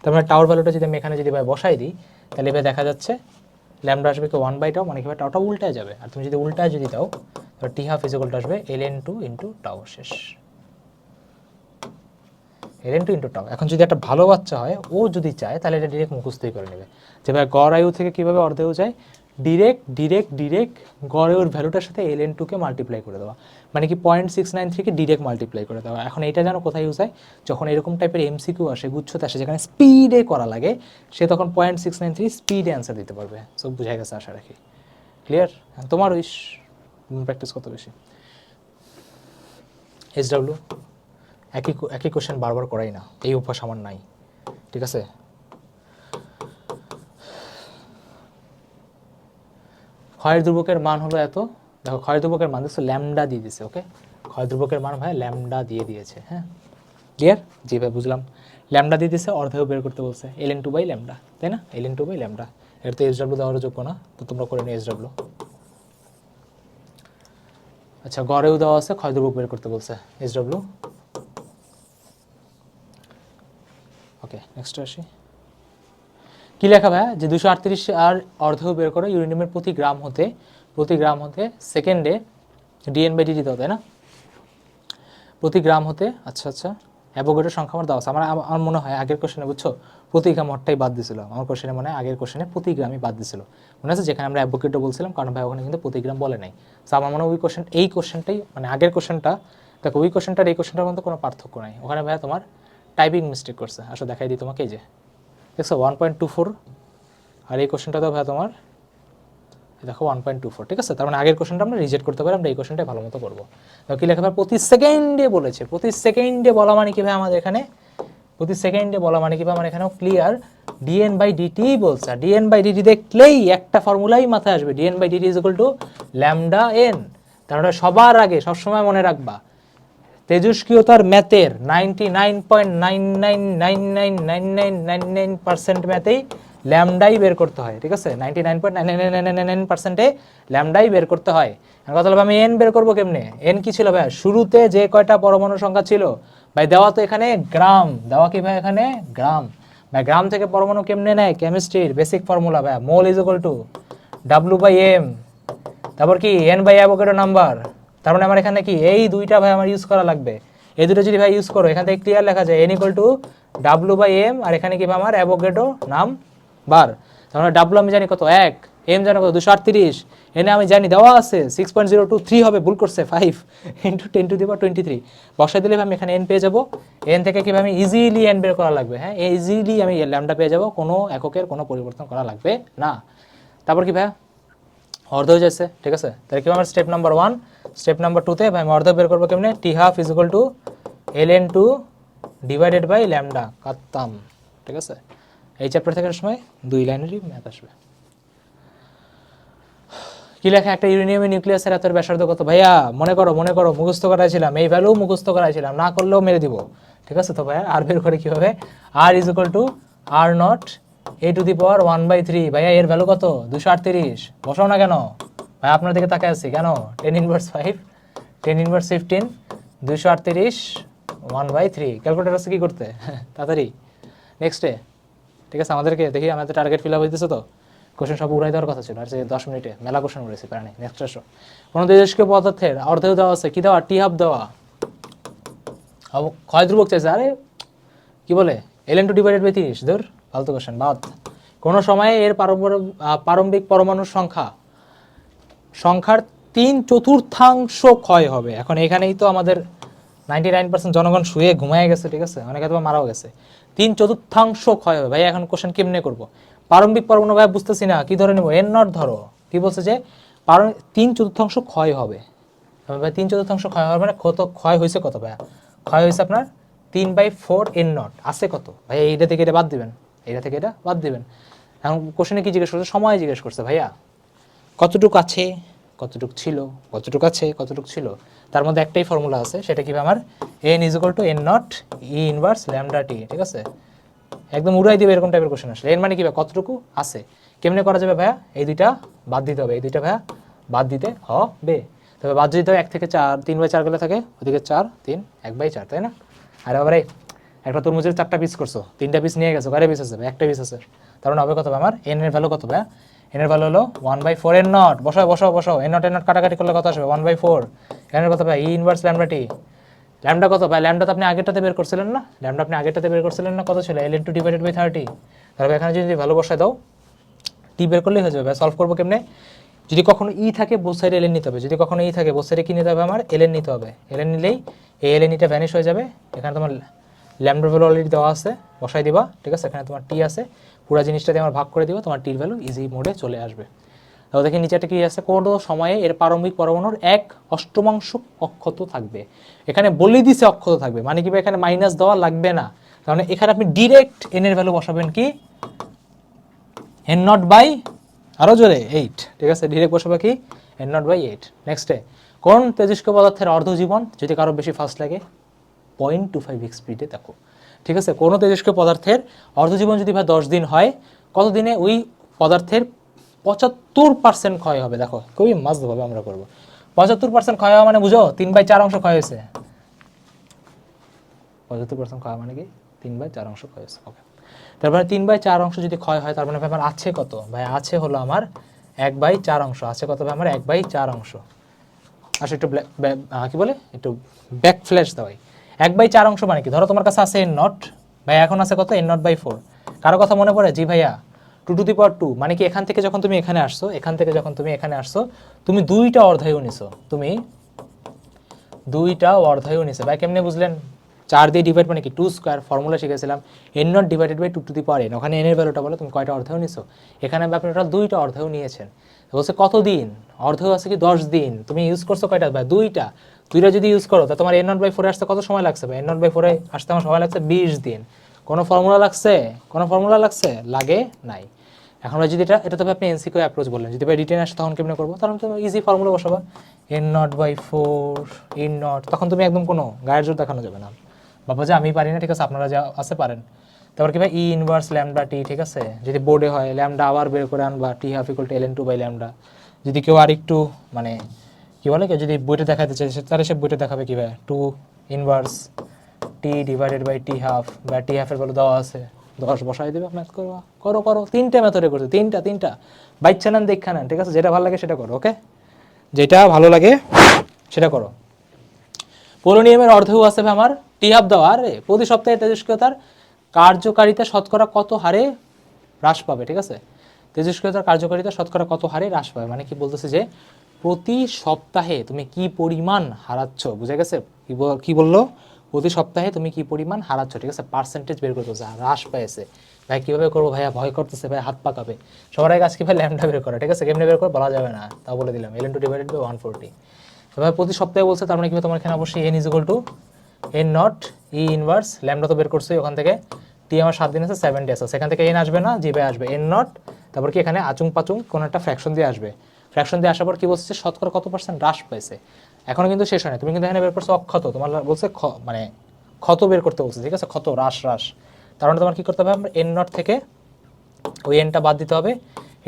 তার মানে টাওয়ার ভ্যালুটা যদি আমি এখানে যদি ভাই বসাই দিই, তাহলে এবার দেখা যাচ্ছে ল্যামডা আসবে কি 1/টাও, মানে কি টাওটা উল্টায় যাবে। আর তুমি যদি উল্টায় যদি দাও, তাহলে টি হাফ ইকুয়ালটা আসবে ln2 ইন্টু টাও। শেষ, ln2 ইন্টু টাও। এখন যদি একটা ভালো বাচ্চা হয়, ও যদি চায় তাহলে এটা ডিরেক্ট মুখস্থই করে নেবে যে ভাই গড় আয়ু থেকে কীভাবে অর্ধেও যায়, ডিরেক্ট গড় আয়ুর ভ্যালুটার সাথে ln2কে মাল্টিপ্লাই করে দেওয়া, মানে কি 0.693কে ডিরেক্ট মাল্টিপ্লাই করে দেওয়া। এখন এটা যেন কোথায় ইউজ হয়, যখন এরকম টাইপের এমসিকিউ আসে, গুচ্ছতে আসে, যেখানে স্পিডে করা লাগে, সে তখন 0.693 স্পিডে অ্যান্সার দিতে পারবে। সব বুঝা গেছে আশা রাখি, ক্লিয়ার? তোমার উইশ, প্র্যাকটিস কত বেশি। SW একই কোশ্চেন বারবার করাই না, এই অভ্যাস আমার নাই, ঠিক আছে? ক্ষয়ের ধ্রুবকের মান হলো এত, দেখো ক্ষয় ধ্রুবকের মান দেখছো ল্যামডা দিয়ে দিয়েছে, ওকে? ক্ষয় ধ্রুবকের মান ভাই ল্যামডা দিয়ে দিয়েছে, হ্যাঁ ক্লিয়ার? জি ভাই বুঝলাম, ল্যামডা দিয়ে দিয়েছে, অর্ধেও বের করতে বলছে, ln2/λ, তাই না? ln2/λ, এর তো SW দেওয়ার যোগ্য না, তো তোমরা করে নিও SW। আচ্ছা, গড়েও দেওয়া আছে, ক্ষয় ধ্রুবক বের করতে বলছে, SW। ওকে, নেক্সট আসি। কি লেখা ভাই, যে 238 আর অর্ধেও বের করো ইউরেনিয়ামের প্রতি গ্রাম হতে সেকেন্ডে dN/dt দাও, তাই না? প্রতি গ্রাম হতে, আচ্ছা অ্যাভোগাড্রো সংখ্যা আমার দাও আছে। আমার মনে হয় আগের কোশ্চেনে, বুঝছো, প্রতি গ্রাম হরটাই বাদ দিছিল আমার কোশ্চেনে, মনে হয় আগের কোশ্চেনে প্রতি গ্রামই বাদ দিছিল, মনে আছে, যেখানে আমরা অ্যাভোগাড্রো বলছিলাম, কারণ ভাই ওখানে কিন্তু প্রতি গ্রাম বলে নাই। তো আমার মনে হয় এই কোশ্চেনটাই, মানে আগের কোশ্চেনটা, দেখো ওই কোশ্চেনটার এই কোশ্চেনটার মধ্যে কোনো পার্থক্য নাই, ওখানে ভাই তোমার টাইপিং মিস্টেক করছে। আসলে দেখাই দিই তোমাকে, এই যে দেখছো 1.24, আর এই কোশ্চেনটা তো ভাই তোমার দেখো 1.24, ঠিক আছে? তার মানে আগের কোশ্চেনটা আমরা রিজেক্ট করতে পারি, আমরা এই কোশ্চেনটাই ভালো মতো করবো। কি লেখা ভাই, প্রতি সেকেন্ডে বলেছে, প্রতি সেকেন্ডে বলা মানে কি ভাই আমাদের এখানে, প্রতি সেকেন্ডে বলা মানে কি ভাই আমার এখানেও ক্লিয়ার, dN/dt বলছে। আর dN/dt দেখলেই একটা ফর্মুলাই মাথায় আসবে, dN/dt is equal two lambda N. তার মানে সবার আগে সবসময় মনে রাখবা, তেজস্ক্রিয়তার ম্যাথের 99.99999999% ম্যাথেই ল্যামডাই বের করতে হয়, ঠিক আছে? 99.999999%-এ ল্যামডাই বের করতে হয়। কথা হলো আমি এন বের করবো কেমনে? এন কি ছিল ভাই, শুরুতে যে কয়টা পরমাণু সংখ্যা ছিল ভাই, দেওয়া তো এখানে গ্রাম, দেওয়া কি ভাই এখানে গ্রাম। ভাই গ্রাম থেকে পরমাণু কেমনে নেয়, কেমিস্ট্রির বেসিক ফর্মুলা ভাই, মোল ইজ ইকুয়াল টু W/m, তারপর কি n/অ্যাভোগাড্রো নাম্বার। তার মানে আমার এখানে কি এই দুইটা ভাই আমার ইউজ করা লাগবে। এই দুটো যদি ভাই ইউজ করো, এখান থেকে ক্লিয়ার লেখা যায় n = W/m, আর এখানে কি আমার অ্যাভোগাড্রো নাম্বার। তার মানে W আমি জানি কত 1, m জানি কত 238, এনে আমি জানি দেওয়া আছে 6.023 হবে, ভুল করছে 5 × 10⁻23 বসাই দিলে আমি এখানে n পেয়ে যাবো। n থেকে কি আমি ইজিলি n বের করা লাগবে, হ্যাঁ ইজিলি আমি ল্যামডা পেয়ে যাবো, কোনো এককের কোনো পরিবর্তন করা লাগবে না। তারপর কি ভাই অর্ধ হয়ে যাচ্ছে, ঠিক আছে? তাহলে কি আমার স্টেপ নাম্বার 1, স্টেপ নাম্বার 2-তে ভাই আমি অর্ধ বের করবো কেমনে, t½ = ln2 / λ কাটতাম, ঠিক আছে? এই চ্যাপ্টার থেকে সময় 2 লাইনেরই ম্যাথ আসবে। কি লেখা, একটা ইউরেনিয়ামের নিউক্লিয়াসের এত ব্যাসার্ধ কত? ভাইয়া মনে করো মুখস্থ করাইছিলাম, এই ভ্যালু মুখস্থ করাইছিলাম, না করলেও মেরে দিব, ঠিক আছে? তো ভাইয়া আর বের করে কি হবে, r = r0 a⁴ 1/3। ভাইয়া এর ভ্যালু কত, 238, বসাও না কেন ভাই, আপনার দিকে তাকায় আছি কেন, 10⁻5 10⁻15 238 1/3। ক্যালকুলেটর আছে কি করতে, তাড়াতাড়ি নেক্সটে, ঠিক আছে? আমাদেরকে দেখি আমাদের টার্গেট ফিল আপ হইতেছে তো, কোশ্চেন সব উড়াই দেওয়ার কথা ছিল, আর 10 মিনিটে মেলা কোশ্চেন উড়েছে, প্রাণী। নেক্সট আসো, কোনো তেজস্ক্রিয় পদার্থের অর্ধেও দেওয়া আছে, কি দেওয়া, t½ দেওয়া, ক্ষয় ধ্রুবক চাইছে, আরে কি বলে ln2 / 30, ধর ফালতু কোশ্চেন বাদ। কোনো সময়ে এর প্রারম্ভিক পরমাণুর সংখ্যার 3/4 ক্ষয় হবে। এখন এখানেই তো আমাদের 99% জনগণ শুয়ে ঘুমায় গেছে, ঠিক আছে? অনেকে তো মারাও গেছে। 3/4 ক্ষয় হবে ভাই, এখন কোশ্চেন কেমনে করবো? প্রারম্ভিক পরমাণু ভাই বুঝতেছি না, কি ধরে নেবো, n0 ধরো। কি বলছে যে 3/4 ক্ষয় হবে ভাই, 3/4 ক্ষয় হবে, মানে কত ক্ষয় হয়েছে, কত ভাইয়া ক্ষয় হয়েছে আপনার 3/4 n0 আছে কত ভাই, এইটা থেকে এটা বাদ দিবেন, এইটা থেকে এটা বাদ দিবেন। এখন কোশ্চেনে কি জিজ্ঞেস করছে, সময় জিজ্ঞেস করছে ভাইয়া, কতটুকু আছে, কতটুকু ছিল, কতটুকু আছে, কতটুকু ছিল। তার মধ্যে একটাই ফর্মুলা আছে, সেটা কি আমার n = n0 E−1 λt, ঠিক আছে? একদম উড়াই দিবে এরকম টাইপের কোশ্চেন আসলে। n মানে কি ভাই, কতটুকু আছে। কেমনে করা যাবে ভাইয়া, এই দুইটা বাদ দিতে হবে, এই দুইটা ভাইয়া বাদ দিতে হবে। তো তবে বাদ যদি দাও 1 থেকে 4 3/4 গেলে থাকে ওদিকে 4 3 1/4, তাই না? আর আবার একটা তরমুজের 4টা পিস করছো, 3টা পিস নিয়ে গেছো, কয়টা পিস আছে? একটা পিস আছে। তার মানে হবে কত হবে আমার n এর ভ্যালু কত হবে? n এর ভ্যালু হলো 1/4 n নট। বসাও n নট কাটাকাটি করলে কত আসবে? 1/4। n এর কত ভাই? e inverse lambda t. Lambda কত ভাই? ল্যামডা তো আপনি আগেরটাতে বের করছিলেন না? ল্যামডা আপনি আগেরটাতে বের করছিলেন না? কত ছিল? ln2 divided by 30। তাহলে এখানে যদি ভ্যালু বসায় দাও, টি বের করলেই হয়ে যাবে। সলভ করবো কেমনে? যদি কখনো ই থাকে বোথ সাইডে এলএন নিতে হবে। যদি কখনো ই থাকে বোথ সাইডে কি নিতে হবে? আমার এলএন নিতে হবে। এলএন নিলেই এই এলএন ইটা ভ্যানিশ হয়ে যাবে। এখানে তোমার ল্যামডার ভ্যালু অলরেডি দেওয়া আছে, বসাই দিবা, ঠিক আছে? এখানে তোমার টি আছে, পুরো জিনিসটা দিয়ে আমার ভাগ করে দিবা, তোমার টির ভ্যালু ইজি মোডে চলে আসবে। তাহলে দেখি নিচেটা কি আছে? কোনো সময়ে এর প্রারম্ভিক পরমাণুর 1/8 অক্ষত থাকবে। এখানে বলেই দিছে অক্ষত থাকবে, মানে কি এখানে মাইনাস দেওয়া লাগবে না। তাহলে এখানে আপনি ডিরেক্ট এন এর ভ্যালু বসাবেন কি? এন নট বাই, আরও জোরে 8, ঠিক আছে? ডিরেক্ট বসাবে কি? N naught by 8। নেক্সটে, কোন তেজস্ক্রিয় পদার্থের অর্ধজীবন যদি কারো বেশি ফাস্ট লাগে? 0.25 স্পিডে দেখো, ঠিক আছে? কোনো তেজস্ক্রিয় পদার্থের অর্ধজীবন যদি ভাই 10 দিন হয়, কত দিনে ওই পদার্থের 75% ক্ষয় হবে? দেখো খুবই মজাভাবে আমরা করবো। 75% ক্ষয় হওয়া মানে বুঝো 3/4 অংশ ক্ষয় হয়েছে। 75% ক্ষয় মানে কি? 3/4 অংশ ক্ষয় হয়েছে। ওকে, তারপরে 3/4 অংশ যদি ক্ষয় হয়, তার মানে আমার আছে কত ভাই? আছে হলো আমার 1/4 অংশ। আছে কত ভাই? আমার 1/4 অংশ। আচ্ছা একটু কি বলে, একটু ব্যাক ফ্ল্যাশ দেওয়াই। 1/4 অংশ মানে কি? ধরো তোমার কাছে আছে এন নট, ভাই এখন আছে কত? N naught by 4। কারো কথা মনে পড়ে? জি ভাইয়া, 2 মানে কি? এখান থেকে যখন তুমি এখানে আসছো, এখান থেকে যখন তুমি এখানে আসছো, তুমি 2টা অর্ধায়ু নিছো, তুমি 2টা অর্ধায়ু নিছো। ভাই কেমনে বুঝলেন? 4 দিয়ে ডিভাইড মানে কি? 2 স্কোয়ার ফর্মুলা শিখেছিলাম, N naught divided by 2 n। ওখানে এন এর ভ্যালুটা বলো তুমি কয়টা অর্ধায়ু নিছো। এখানে আপনি টোটাল 2টা অর্ধায়ু নিয়েছেন। বলছে কত দিন? অর্ধায়ু আছে কি 10 দিন। তুমি ইউজ করছো কয়টা ভাই? 2টা। 2টা যদি ইউজ করো তা তোমার এন নট বাই 4 আসতে কত সময় লাগছে ভাই? এন নট বাই 4 আসতে আমার সময় লাগছে 20 দিন। কোনো ফর্মুলা লাগছে? কোনো ফর্মুলা লাগছে? লাগে নাই। এখন যদি এটা তবে আপনি এনসিকিউ অ্যাপ্রোচ বললেন, যদি ভাই রিটেন আসে তখন কেমনে করবো? তখন তুমি ইজি ফর্মুলা বসাবা, N naught by 4 N naught. তখন তুমি একদম কোনো গায়ের জোর দেখানো যাবে না, বাবা যে আমি পারি না, ঠিক আছে? আপনারা যা আছে পারেন। তারপর কি ভাই? ই ইনভার্স ল্যামডা টি, ঠিক আছে? যদি বোর্ডে হয় ল্যামডা আবার বের করে আনবা, T half equal to ln2 by lambda. যদি কেউ আর একটু মানে কি বলে, কেউ যদি বইটা দেখাতে চাই তাহলে সে বইটা দেখাবে কি ভাই? 2 inverse T divided by T half, বা টি হাফের ভ্যালু দেওয়া আছে 10, বসাই দেবে। ম্যাথ করবা, করো 3টে মেথডে করছো, তিনটা বাইচ্ছা নেন, দেখা নেন, ঠিক আছে? যেটা ভালো লাগে সেটা করো। ওকে, যেটা ভালো লাগে সেটা করো। পোলোনিয়ামের অর্ধেও আছে ভাই আমার টি হাফ দেওয়া। আরে প্রতি সপ্তাহে তেজস্ক্রিয়তার কার্যকারিতা শতকরা কত হারে হ্রাস পাবে? ঠিক আছে, তেজস্ক্রিয়তার কার্যকারিতা শতকরা কত হারে হ্রাস পাবে, মানে কি বলতেছে যে প্রতি সপ্তাহে তুমি কি পরিমাণ হারাচ্ছ। বুঝে গেছে? কি বললো? প্রতি সপ্তাহে তুমি কি পরিমাণ হারাচ্ছ, ঠিক আছে? পার্সেন্টেজ বের করতে হচ্ছে, হ্রাস পেয়েছে। ভাই কীভাবে করবো ভাইয়া? ভয় করতেছে ভাই, হাত পাকাবে। সবার আগে আজকে ভাই ল্যামডা বের করা, ঠিক আছে? কেমনে বের করে বলা যাবে না, তা বলে দিলাম, ln2 ডিভাইডেড বাই 140। তবে প্রতি সপ্তাহে বলছে, তার মানে কি তোমার এখানে অবশ্যই n is equal two N not E inverse lambda তো বের করছে ওখান থেকে। টি আমার 7 দিন আছে, 7 ডেজ আছে, সেখান থেকে এন আসবে না, জি ভাই আসবে এন নট। তারপর কি এখানে আচুং পাচুং কোনো একটা ফ্র্যাকশন দিয়ে আসবে। ফ্র্যাকশন দিয়ে আসার পর কি বলছে? শতকরা কত পার্সেন্ট হ্রাস পাইছে। এখনো কিন্তু শেষ হয় না, তুমি কিন্তু এখানে বের করছো অক্ষত, তোমার বলছে মানে ক্ষত বের করতে বলছে, ঠিক আছে? ক্ষত হ্রাস। তার মানে তোমার কি করতে হবে? আমরা এন নট থেকে ওই এনটা বাদ দিতে হবে।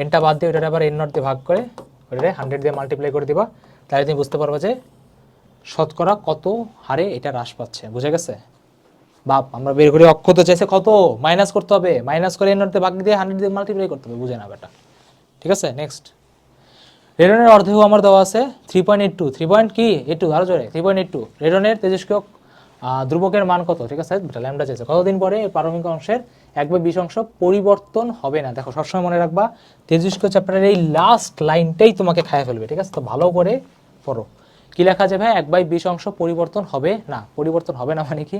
এনটা বাদ দিয়ে ওইটা আবার এন নট দিয়ে ভাগ করে ওইটা 100 দিয়ে মাল্টিপ্লাই করে দিবা। তাহলে তুমি বুঝতে পারবে যে শতকরা কত হারে এটা হ্রাস পাচ্ছে। বুঝে গেছে? বাপ আমরা বের করে অক্ষত চাইছে কত মাইনাস করতে হবে, মাইনাস করে এন নটতে ভাগ দিয়ে 100 দিয়ে মাল্টিপ্লাই করতে হবে। বুঝে না বেটা, ঠিক আছে? নেক্সট, রেডনের অর্ধেও আমার দেওয়া আছে 3.82, 3 কি 82, আরো জোরে 3.82। রেডনের তেজস্ক্রিয় ধ্রুবকের মান কত? ঠিক আছে, ল্যামডা চাইছে। কতদিন পরে প্রারম্ভিক অংশের 1/20 অংশ পরিবর্তন হবে না? দেখো সবসময় মনে রাখবা, তেজস্ক্রিয় চ্যাপ্টারের এই লাস্ট লাইনটাই তোমাকে খায় ফেলবে, ঠিক আছে? তো ভালো করে পড়ো। কি লেখা যাবে? 1/20 অংশ পরিবর্তন হবে না। পরিবর্তন হবে না মানে কি?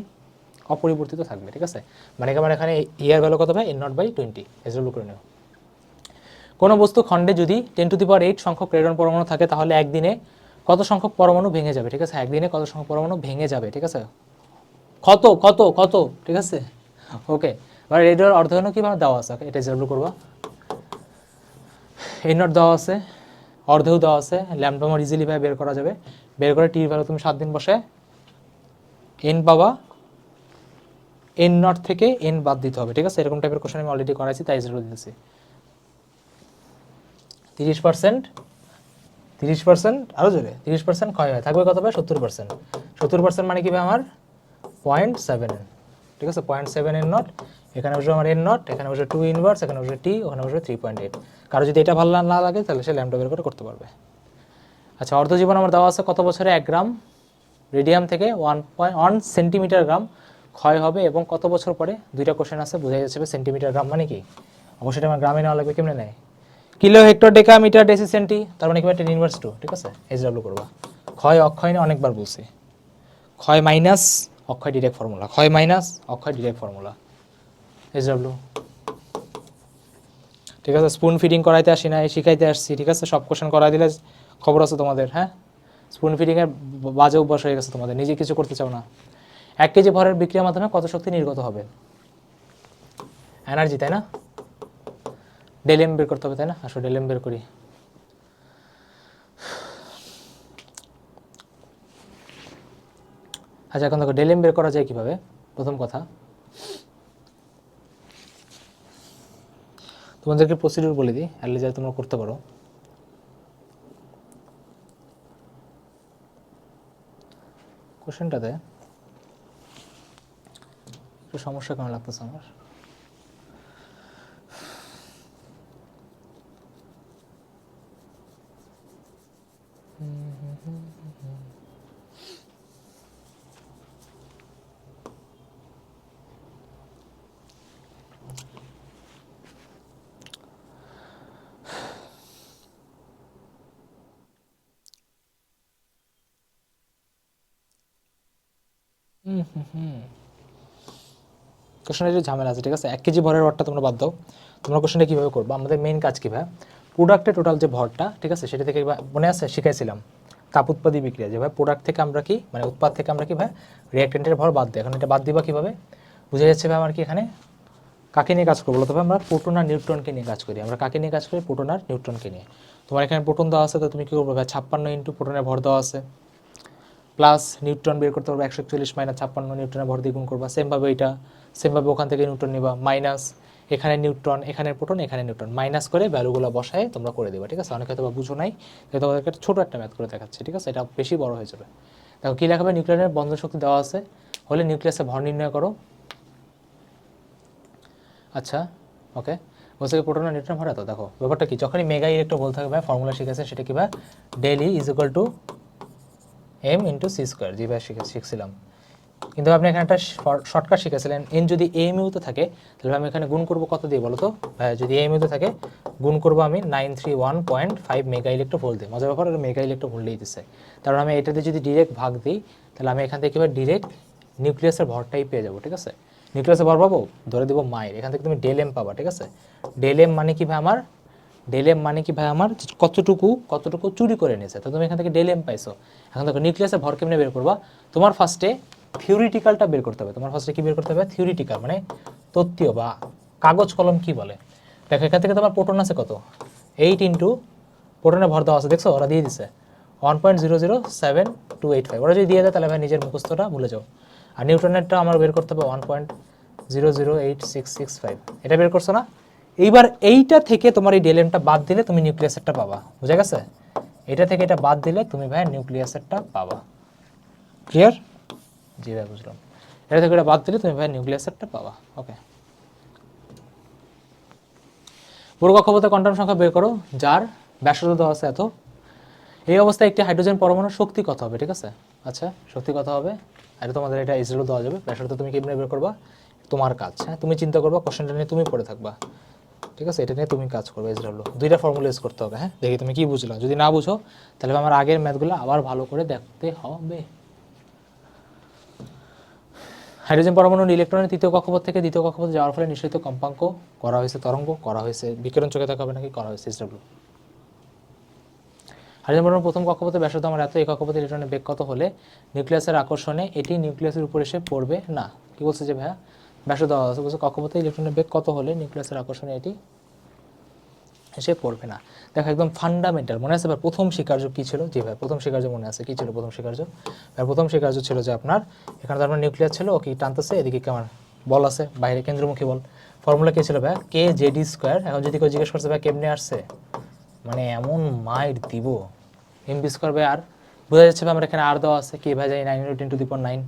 অপরিবর্তিত থাকবে, ঠিক আছে? মানে আমার এখানে ইয়ার ভ্যালু কত ভাই? এন নট বাই 20, এজরুল করে নেও। কোনো বস্তু খণ্ডে যদি 10⁸ সংখ্যক রেডন পরমাণু থাকে, তাহলে একদিনে কত সংখ্যক পরমাণু ভেঙে যাবে? ঠিক আছে, একদিনে কত সংখ্যক পরমাণু ভেঙে যাবে? ঠিক আছে, কত, ঠিক আছে? ওকে, এবার রেডর অর্ধায়ন কিভাবে দেওয়া আছে, এটা এক্সাম্পল করবা। এন নট দেওয়া আছে, অর্ধেও দেওয়া আছে, ল্যামডা আমার ইজিলি ভাবে বের করা যাবে। বের করে টির ভ্যালু তুমি 7 দিন বসে এন পাবা, এন নট থেকে এন বাদ দিতে হবে, ঠিক আছে? এরকম টাইপের কোশ্চেন আমি অলরেডি করাইছি, তাই জিরো দিতেছি। 30% 30%, আরও জোরে 30% ক্ষয় হয়, থাকবে কত ভাই? 70%। 70% মানে কি ভাই আমার 0.7 n, ঠিক আছে? 0.7 n নট, এখানে বসে আমার n নট, এখানে বসে 2 ইনভার্স, এখানে বসে t, ওখানে বসে 3.8। কারো যদি এটা ভালো না লাগে তাহলে সে ল্যাম্বডা বের করে করতে পারবে। আচ্ছা, অর্ধজীবন আমার দেওয়া আছে কত বছরে 1 গ্রাম রেডিয়াম থেকে 1 সেন্টিমিটার গ্রাম ক্ষয় হবে এবং কত বছর পরে? দুইটা কোশ্চেন আছে, বোঝা যাচ্ছে সেন্টিমিটার গ্রাম মানে কি, অবশ্যই আমার গ্রামে নেওয়া লাগবে। কেমনে নেয়? কিলো, হেক্টর, ডেকা, মিটার, ডেসি, সেন্টি, তার মানে কি 10 ইনভার্স 2, ঠিক আছে? এইচডব্লিউ করবা। ক্ষয় অক্ষয় না অনেকবার বলছি, ক্ষয় মাইনাস অক্ষয় ডিরেক্ট ফর্মুলা, ক্ষয় মাইনাস অক্ষয় ডিরেক্ট ফর্মুলা, এইচডব্লিউ, ঠিক আছে? স্পুন ফিডিং করাইতে আসি না, শিখাইতে আসছি, ঠিক আছে? সব কোশ্চেন করাই দিলে খবর আছে তোমাদের। হ্যাঁ, স্পুন ফিডিংয়ের বাজে অভ্যাস হয়ে গেছে তোমাদের, নিজে কিছু করতে চাও না। 1 কেজি ভরের বিক্রিয়ার মাধ্যমে কত শক্তি নির্গত হবে? এনার্জি, তাই না? ডেলিএম বের করতে হবে, তাই না? আসলে ডেলিএম বের করি। আচ্ছা, এখন দেখো ডেলিএম বের করা যায় কীভাবে। প্রথম কথা, তোমাদেরকে প্রসিডিউর বলে দিই, অ্যাটলিস্ট যাতে তোমরা করতে পারো। কোশ্চেনটাতে একটু সমস্যা কেন লাগতেছে আমার? কোশ্চেনটা একটু ঝামেলা আছে, ঠিক আছে? 1 কেজি ভরের ভরটা তোমরা বাদ দাও, তোমরা কোশ্চেনটা কীভাবে করবো? আমাদের মেইন কাজ কী ভাই? প্রোডাক্টের টোটাল যে ভরটা, ঠিক আছে, সেটা থেকে মনে আছে শিখাইছিলাম তাপ উৎপাদী বিক্রিয়া, যে ভাই প্রোডাক্ট থেকে আমরা কি মানে উৎপাদ থেকে আমরা কি ভাই রিঅ্যাক্টেন্টের ভর বাদ দিই। এখন এটা বাদ দিবা কীভাবে? বুঝে যাচ্ছে ভাই আমার কি এখানে কাকে নিয়ে কাজ করবো? তবে আমরা প্রোটন আর নিউট্রনকে নিয়ে কাজ করি। আমরা কাকে নিয়ে কাজ করি? প্রোটন আর নিউট্রনকে নিয়ে। তোমার এখানে প্রোটন দেওয়া আছে, তো তুমি কী করবো ভাই? 56 ইন্টু প্রোটনের ভর দেওয়া আছে, প্লাস নিউট্রন বের করতে পারবো 141 মাইনাস 56 নিউট্রনের ভর দিয়ে গুণ করবা। সেমভাবে এটা, সেমভাবে ওখান থেকে নিউট্রন নিবা, মাইনাস এখানে নিউট্রন, এখানে প্রোটন, এখানে নিউট্রন, মাইনাস করে ভ্যালুগুলো বসায় তোমরা করে দেবা, ঠিক আছে? অনেকে হয়তো বুঝো নাই, তাই তোমাদেরকে একটা ছোটো একটা ম্যাথ করে দেখাচ্ছে, ঠিক আছে? এটা বেশি বড় হয়ে যাবে। দেখো কী লেখাবে? নিউক্লিয়ারের বন্ধন শক্তি দেওয়া আছে, হলে নিউক্লিয়াসের ভর নির্ণয় করো। আচ্ছা, ওকে, বলছে প্রোটন আর নিউট্রন ভর এত। দেখো ব্যাপারটা কি, যখনই মেগা ইলেকট্রন বলতে হবে ফর্মুলা শিখেছে, সেটা কি ভাই? Del E is equal to M into C square, যে ভাই শিখছিলাম। কিন্তু আপনি এখানে একটা শর্টকাট শিখেছিলেন, এন যদি এমইউতে থাকে তাহলে আমি এখানে গুণ করবো কত দিয়ে বলো তো ভাই? যদি এমইউতে থাকে গুণ করবো আমি 931.5 মেগা ইলেকট্রো ভোল্ট দিয়ে। মজার ব্যাপার, এটা মেগা ইলেকট্রো ভোল্ট দিতেছে, কারণ আমি এটাতে যদি ডিরেক্ট ভাগ দিই তাহলে আমি এখান থেকে কীভাবে ডিরেক্ট নিউক্লিয়াসের ভরটাই পেয়ে যাবো, ঠিক আছে? নিউক্লিয়াসের ভর পাবো, ধরে দেবো মায়ের, এখান থেকে তুমি ডেল এম পাবা, ঠিক আছে? ডেল এম মানে কি ভাই আমার? ডেল এম মানে কি ভাই আমার? কতটুকু চুরি করে নিয়েছে, তো তুমি এখান থেকে ডেল এম পাইছো। এখন দেখো নিউক্লিয়াসের ভর কেমনে বের করবা? তোমার ফার্স্টে থিওরিটিক্যালটা বের করতে হবে। তোমার ফার্স্টে কি বের করতে হবে? থিওরিটিক্যাল মানে তত্ত্বীয় বা কাগজ কলম কি বলে। দেখো এখান থেকে তোমার প্রোটন আছে কত? 8 ইন্টু প্রোটনের ভর দেওয়া আছে, দেখছো ওরা দিয়ে দিছে 1.007285। ওরা যদি দিয়ে দেয় তাহলে ভাই নিজের মুখস্থটা ভুলে যাও। আর নিউট্রনেরটা আমার বের করতে হবে 1.008665। এটা বের করছো না? এইবার এইটা থেকে তোমার এই ডেলেমটা বাদ দিলে তুমি নিউক্লিয়াসেরটা পাবা, বুঝা গেছে? এটা থেকে এটা বাদ দিলে তুমি ভাই নিউক্লিয়াসেরটা পাবা। ক্লিয়ার? জি ভাই, বুঝলাম। এটা থেকে এটা বাদ দিলে তুমি ভাই নিউক্লিয়াসেরটা পাবা। ওকে, পুরো কক্ষপথে কোয়ান্টাম সংখ্যা বের করো যার ব্যাসার্ধ দেওয়া আছে এত। এই অবস্থায় একটি হাইড্রোজেন পরমাণুর শক্তি কত হবে, ঠিক আছে? আচ্ছা, শক্তি কত হবে? আর তোমাদের এটা ইজিলি দেওয়া যাবে। ব্যাসার্ধ তুমি কেমনে বের করবা? তোমার কাজ। হ্যাঁ, তুমি চিন্তা করবা, কোশ্চেনটা নিয়ে তুমি পড়ে থাকবা, ঠিক আছে? এটা নিয়ে তুমি কাজ করবে। ইজরাইল দুইটা ফর্মুলা ইউজ করতে হবে। হ্যাঁ, দেখি তুমি কি বুঝলা। যদি না বুঝো তাহলে আমার আগের ম্যাথগুলো আবার ভালো করে দেখতে হবে। হাইড্রোজেন পরমাণুর ইলেকট্রনের তৃতীয় কক্ষপথ থেকে দ্বিতীয় কক্ষপথে যাওয়ার ফলে নিঃসরিত কম্পাঙ্ক করা হয়েছে তরঙ্গ, করা হয়েছে বিকিরণ, চোখে দেখা হবে নাকি, করা হয়েছে ইজরাইল। হাইড্রোজেন পরমাণুর প্রথম কক্ষপথে ব্যাসার্ধ আমার এত, এই কক্ষপথে ইলেকট্রনের বেগ কত হলে নিউক্লিয়াসের আকর্ষণে এটি নিউক্লিয়াসের উপর এসে পড়বে না? কি বলছে যে ভাইয়া ব্যাসার্ধ দেওয়া আছে, বলছে কক্ষপথে ইলেকট্রনের বেগ কত হলে নিউক্লিয়াসের আকর্ষণে এটি এসে পড়বে না। দেখো একদম ফান্ডামেন্টাল মনে আছে ভাই। প্রথম স্বীকার্য কী ছিল? জি ভাই, প্রথম স্বীকার্য মনে আছে। কী ছিল প্রথম স্বীকার্য? প্রথম স্বীকার্য ছিল যে আপনার এখানে তো আপনার নিউক্লিয়াস ছিল, ও কি টানতেছে, এদিকে কি আমার বল আছে বাইরে, কেন্দ্রমুখী বল। ফর্মুলা কী ছিল ভাই? কে জেডি স্কোয়ার। এখন যদি কেউ জিজ্ঞেস করছে ভাই কেমনে আসছে, মানে এমন মাইর দিব এমবি স্কোয়ার বাই আর, বোঝা যাচ্ছে ভাই আমার এখানে আর দেওয়া আছে কি ভাই জানি 910⁻9,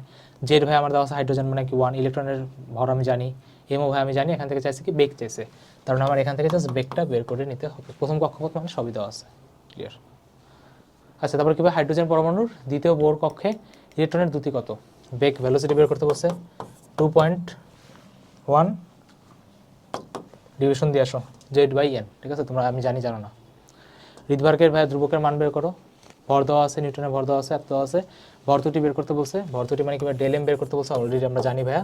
জেড ভাই আমার দেওয়া আছে হাইড্রোজেন মানে কি 1, ইলেকট্রনের ভর আমি জানি, এমও ভাই আমি জানি, এখান থেকে চাইছে কি বেগ চাইছে, কারণ আমার এখান থেকে জাস্ট বেগটা বের করে নিতে হবে। প্রথম কক্ষপথ মানে সবই দেওয়া আছে, ক্লিয়ার। আচ্ছা তারপর কি ভাই হাইড্রোজেন পরমাণুর দ্বিতীয় বোর কক্ষে ইলেকট্রনের দ্রুতি কত, বেগ ভেলোসিটি বের করতে বলছে 2.1 ডিভিশন দিয়ে আসো Z/n, ঠিক আছে, তোমরা আমি জানি জানো না। রিডবার্গের ভাই ধ্রুবকের মান বের করো, ভর দেওয়া আছে, নিউটনের ভর দেওয়া আছে, এত দেওয়া আছে, ভর ত্রুটি বের করতে বলছে, ভর ত্রুটি মানে কি ভাই ডেল এম বের করতে বলছে, অলরেডি আমরা জানি ভাইয়া।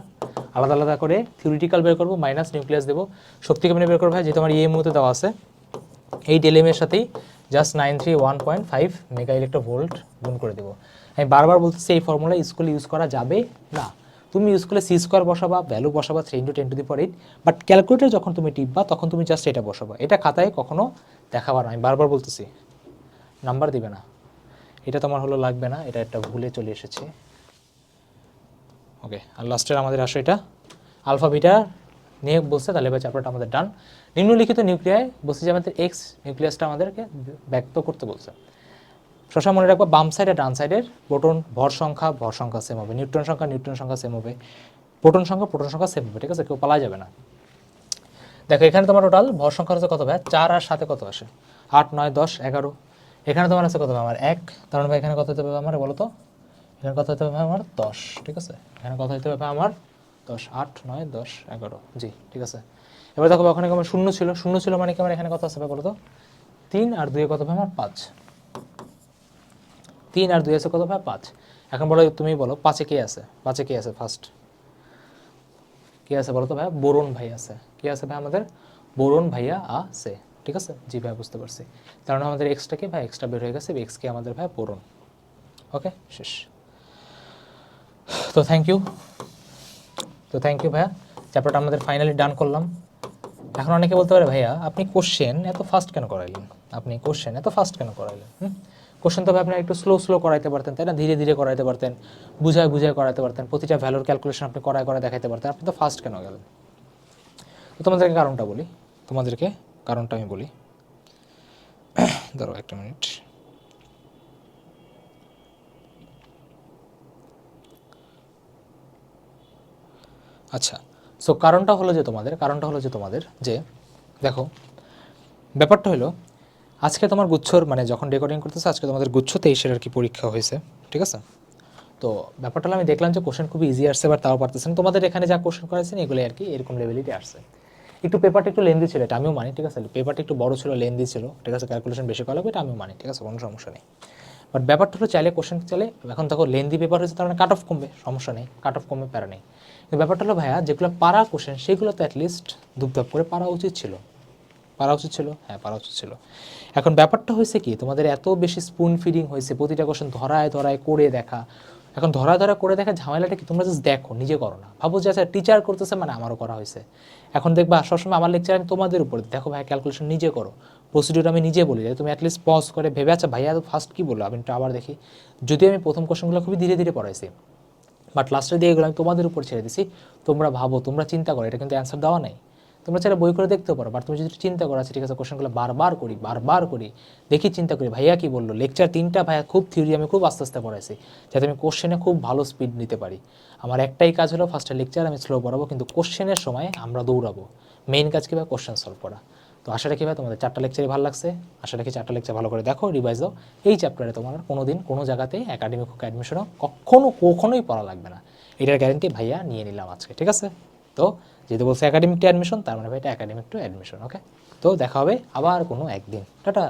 আলাদা আলাদা করে থিওরিটিক্যাল বের করবো, মাইনাস নিউক্লিয়াস দেবো, শক্তি কেমনি বের করবো ভাই, যেহেতু আমার ইএমইউতে দেওয়া আছে, এই ডেল এম এর সাথেই জাস্ট 931.5 মেগা ইলেকট্রোভোল্ট গুণ করে দেবো। আমি বারবার বলতেছি এই ফর্মুলা স্কুলে ইউজ করা যাবে না, তুমি স্কুলে সি স্কোয়ার বসাবা, ভ্যালু বসাবা 3 × 10⁸, বাট ক্যালকুলেটর যখন তুমি টিপবা তখন তুমি জাস্ট এটা বসাবা, এটা খাতায় কখনো দেখাবার না, আমি বারবার বলতেছি, নাম্বার দিবে না, এটা তোমার হলো লাগবে না, এটা একটা ভুলে চলে এসেছে। ওকে, আর লাস্টের আমাদের আসো এটা আলফা বিটা নিয়ে বলছে, তাহলে এবার চ্যাপ্টারটা আমাদের ডান। নিম্নলিখিত নিউক্লিয়ায় বলছে যে আমাদের এক্স নিউক্লিয়াসটা আমাদেরকে ব্যক্ত করতে বলছে। সবসময় মনে রাখবো বাম সাইড আর ডান সাইডের প্রোটন ভর সংখ্যা সেম হবে, নিউট্রন সংখ্যা সেম হবে, প্রোটন সংখ্যা সেম হবে, ঠিক আছে, কেউ পালা যাবে না। দেখো এখানে তোমার টোটাল ভর সংখ্যা হচ্ছে কত ভাই, 4 আর 7 কত আসে, 8, 9, 10, 11। এখানে তোমার আছে কত ভাই আমার 1, তার মানে এখানে কত হতে হবে আমার বলো তো, এখানে কত হতে হবে আমার 10, ঠিক আছে, এখানে কত হতে হবে আমার 10, 8, 9, 10, 11, জি ঠিক আছে। এবার দেখো ওখানে আমার শূন্য ছিল মানে কি আমার এখানে কত আছে বলো তো, 3 আর 2 কত ভাই আমার 5, 3 আর 2 আছে কত ভাই 5। এখন বলো তুমি বলো 5-এ কে আছে, ফার্স্ট কে আছে বলো তো ভাই, বোরন ভাই আছে, কে আছে ভাই আমাদের বোরন ভাইয়া আছে, ঠিক আছে, জি ভাই বুঝতে পারছি, কারণ আমাদের এক্সটাকে ভাই এক্সট্রা বের হয়ে গেছে, এক্স কে আমাদের ভাই বোরন। ওকে শেষ, তো থ্যাংক ইউ ভাইয়া, চ্যাপ্টারটা আমাদের ফাইনালি ডান করলাম। এখন অনেকে বলতে পারে ভাইয়া আপনি কোশ্চেন এত ফাস্ট কেন করাইলেন, কোশ্চেন তো ভাই আপনি একটু স্লো করাইতে পারতেন, তাই না, ধীরে ধীরে করাইতে পারতেন, বুঝায় করাইতে পারতেন, প্রতিটা ভ্যালুর ক্যালকুলেশন আপনি করায় দেখাইতে পারতেন, আপনি তো ফাস্ট কেন গেলেন। তো তোমাদেরকে কারণটা আমি বলি, ধরো একটা মিনিট। আচ্ছা, সো কারণটা হলো যে তোমাদের যে দেখো ব্যাপারটা হলো আজকে তোমার গুচ্ছর মানে যখন রেকর্ডিং করতেছে আজকে তোমাদের গুচ্ছ 23-এর আর কি পরীক্ষা হয়েছে, ঠিক আছে। তো ব্যাপারটা হলো আমি দেখলাম যে কোশ্চেন খুবই ইজি আসছে, বাট তাও পারতেছেন, তোমাদের এখানে যা কোশ্চেন করেছেন এগুলো আর কি এরকম লেভেলিতে আসছে। একটু পেপারটা একটু লেন্দি ছিল, এটা আমিও মানি, ঠিক আছে, পেপারটা একটু বড় ছিল, লেন্দি ছিল, ঠিক আছে, ক্যালকুলেশন বেশি করা লাগবে, এটা আমিও মানি, ঠিক আছে, কোনো সমস্যা নেই। বাট ব্যাপারটা হলো চাইলে কোশ্চেন চাইলে এখন দেখো লেন্দি পেপার হয়েছে তার মানে কাট অফ কমবে, সমস্যা নেই, কাট অফ কমবে, প্যারা নেই। কিন্তু ব্যাপারটা হলো ভাইয়া যেগুলো পারা কোশ্চেন সেগুলো তো অ্যাটলিস্ট ধুপধাপ করে পারা উচিত ছিল, হ্যাঁ পারা উচিত ছিল। এখন ব্যাপারটা হয়েছে কি তোমাদের এত বেশি স্পুন ফিডিং হয়েছে, প্রতিটা কোশ্চেন ধরায় করে দেখা, এখন ধরা করে দেখা ঝামেলাটা কি, তোমরা জাস্ট দেখো, নিজে করো না, ভাবো যে আচ্ছা টিচার করতেছে মানে আমারও করা হয়েছে। এখন দেখবা সবসময় আমার লেকচার আমি তোমাদের উপর দেখো ভাই, ক্যালকুলেশন নিজে করো, প্রসিডিউর আমি নিজে বলি, তুমি অ্যাটলিস্ট পজ করে ভেবে আচ্ছা ভাইয়া তো ফার্স্ট কী বললো আমি একটু আবার দেখি, যদিও আমি প্রথম কোশ্চেনগুলো খুবই ধীরে ধীরে পড়াইছি, বাট লাস্টের দিয়ে এগুলো আমি তোমাদের উপর ছেড়ে দিছি, তোমরা ভাবো, তোমরা চিন্তা করো, এটা কিন্তু অ্যান্সার দেওয়া নেই, তোমরা চাইলে বই করে দেখতেও পারো, বাট তুমি যদি চিন্তা করো আচ্ছা ঠিক আছে কোশ্চেনগুলো বারবার করি দেখি, চিন্তা করি ভাইয়া কি বললো, লেকচার 3টা ভাইয়া খুব থিওরি আমি খুব আস্তে আস্তে পড়াইছি, যাতে আমি কোশ্চেনে খুব ভালো স্পিড নিতে পারি। আমার একটাই কাজ হলো ফার্স্টের লেকচার আমি স্লো পড়াবো, কিন্তু কোশ্চেনের সময় আমরা দৌড়াবো, মেইন কাজ কী ভাই কোশ্চেন সলভ করা। তো আশা রাখি ভাই তোমাদের 4টা লেকচারই ভালো লাগছে, আশা রাখি 4টা লেকচার ভালো করে দেখো, রিভাইজ দাও, এই চ্যাপ্টারে তোমার কোনো দিন কোনো জায়গাতেই একাডেমিক হোক অ্যাডমিশনও কখনোই পড়া লাগবে না, এটার গ্যারেন্টি ভাইয়া নিয়ে নিলাম আজকে, ঠিক আছে। তো যেহেতু বলছে একাডেমিক টু অ্যাডমিশন, তার মানে ভাই এটা একাডেমিক টু অ্যাডমিশন, ওকে। তো দেখা হবে আবার কোনো একদিন, টাটা।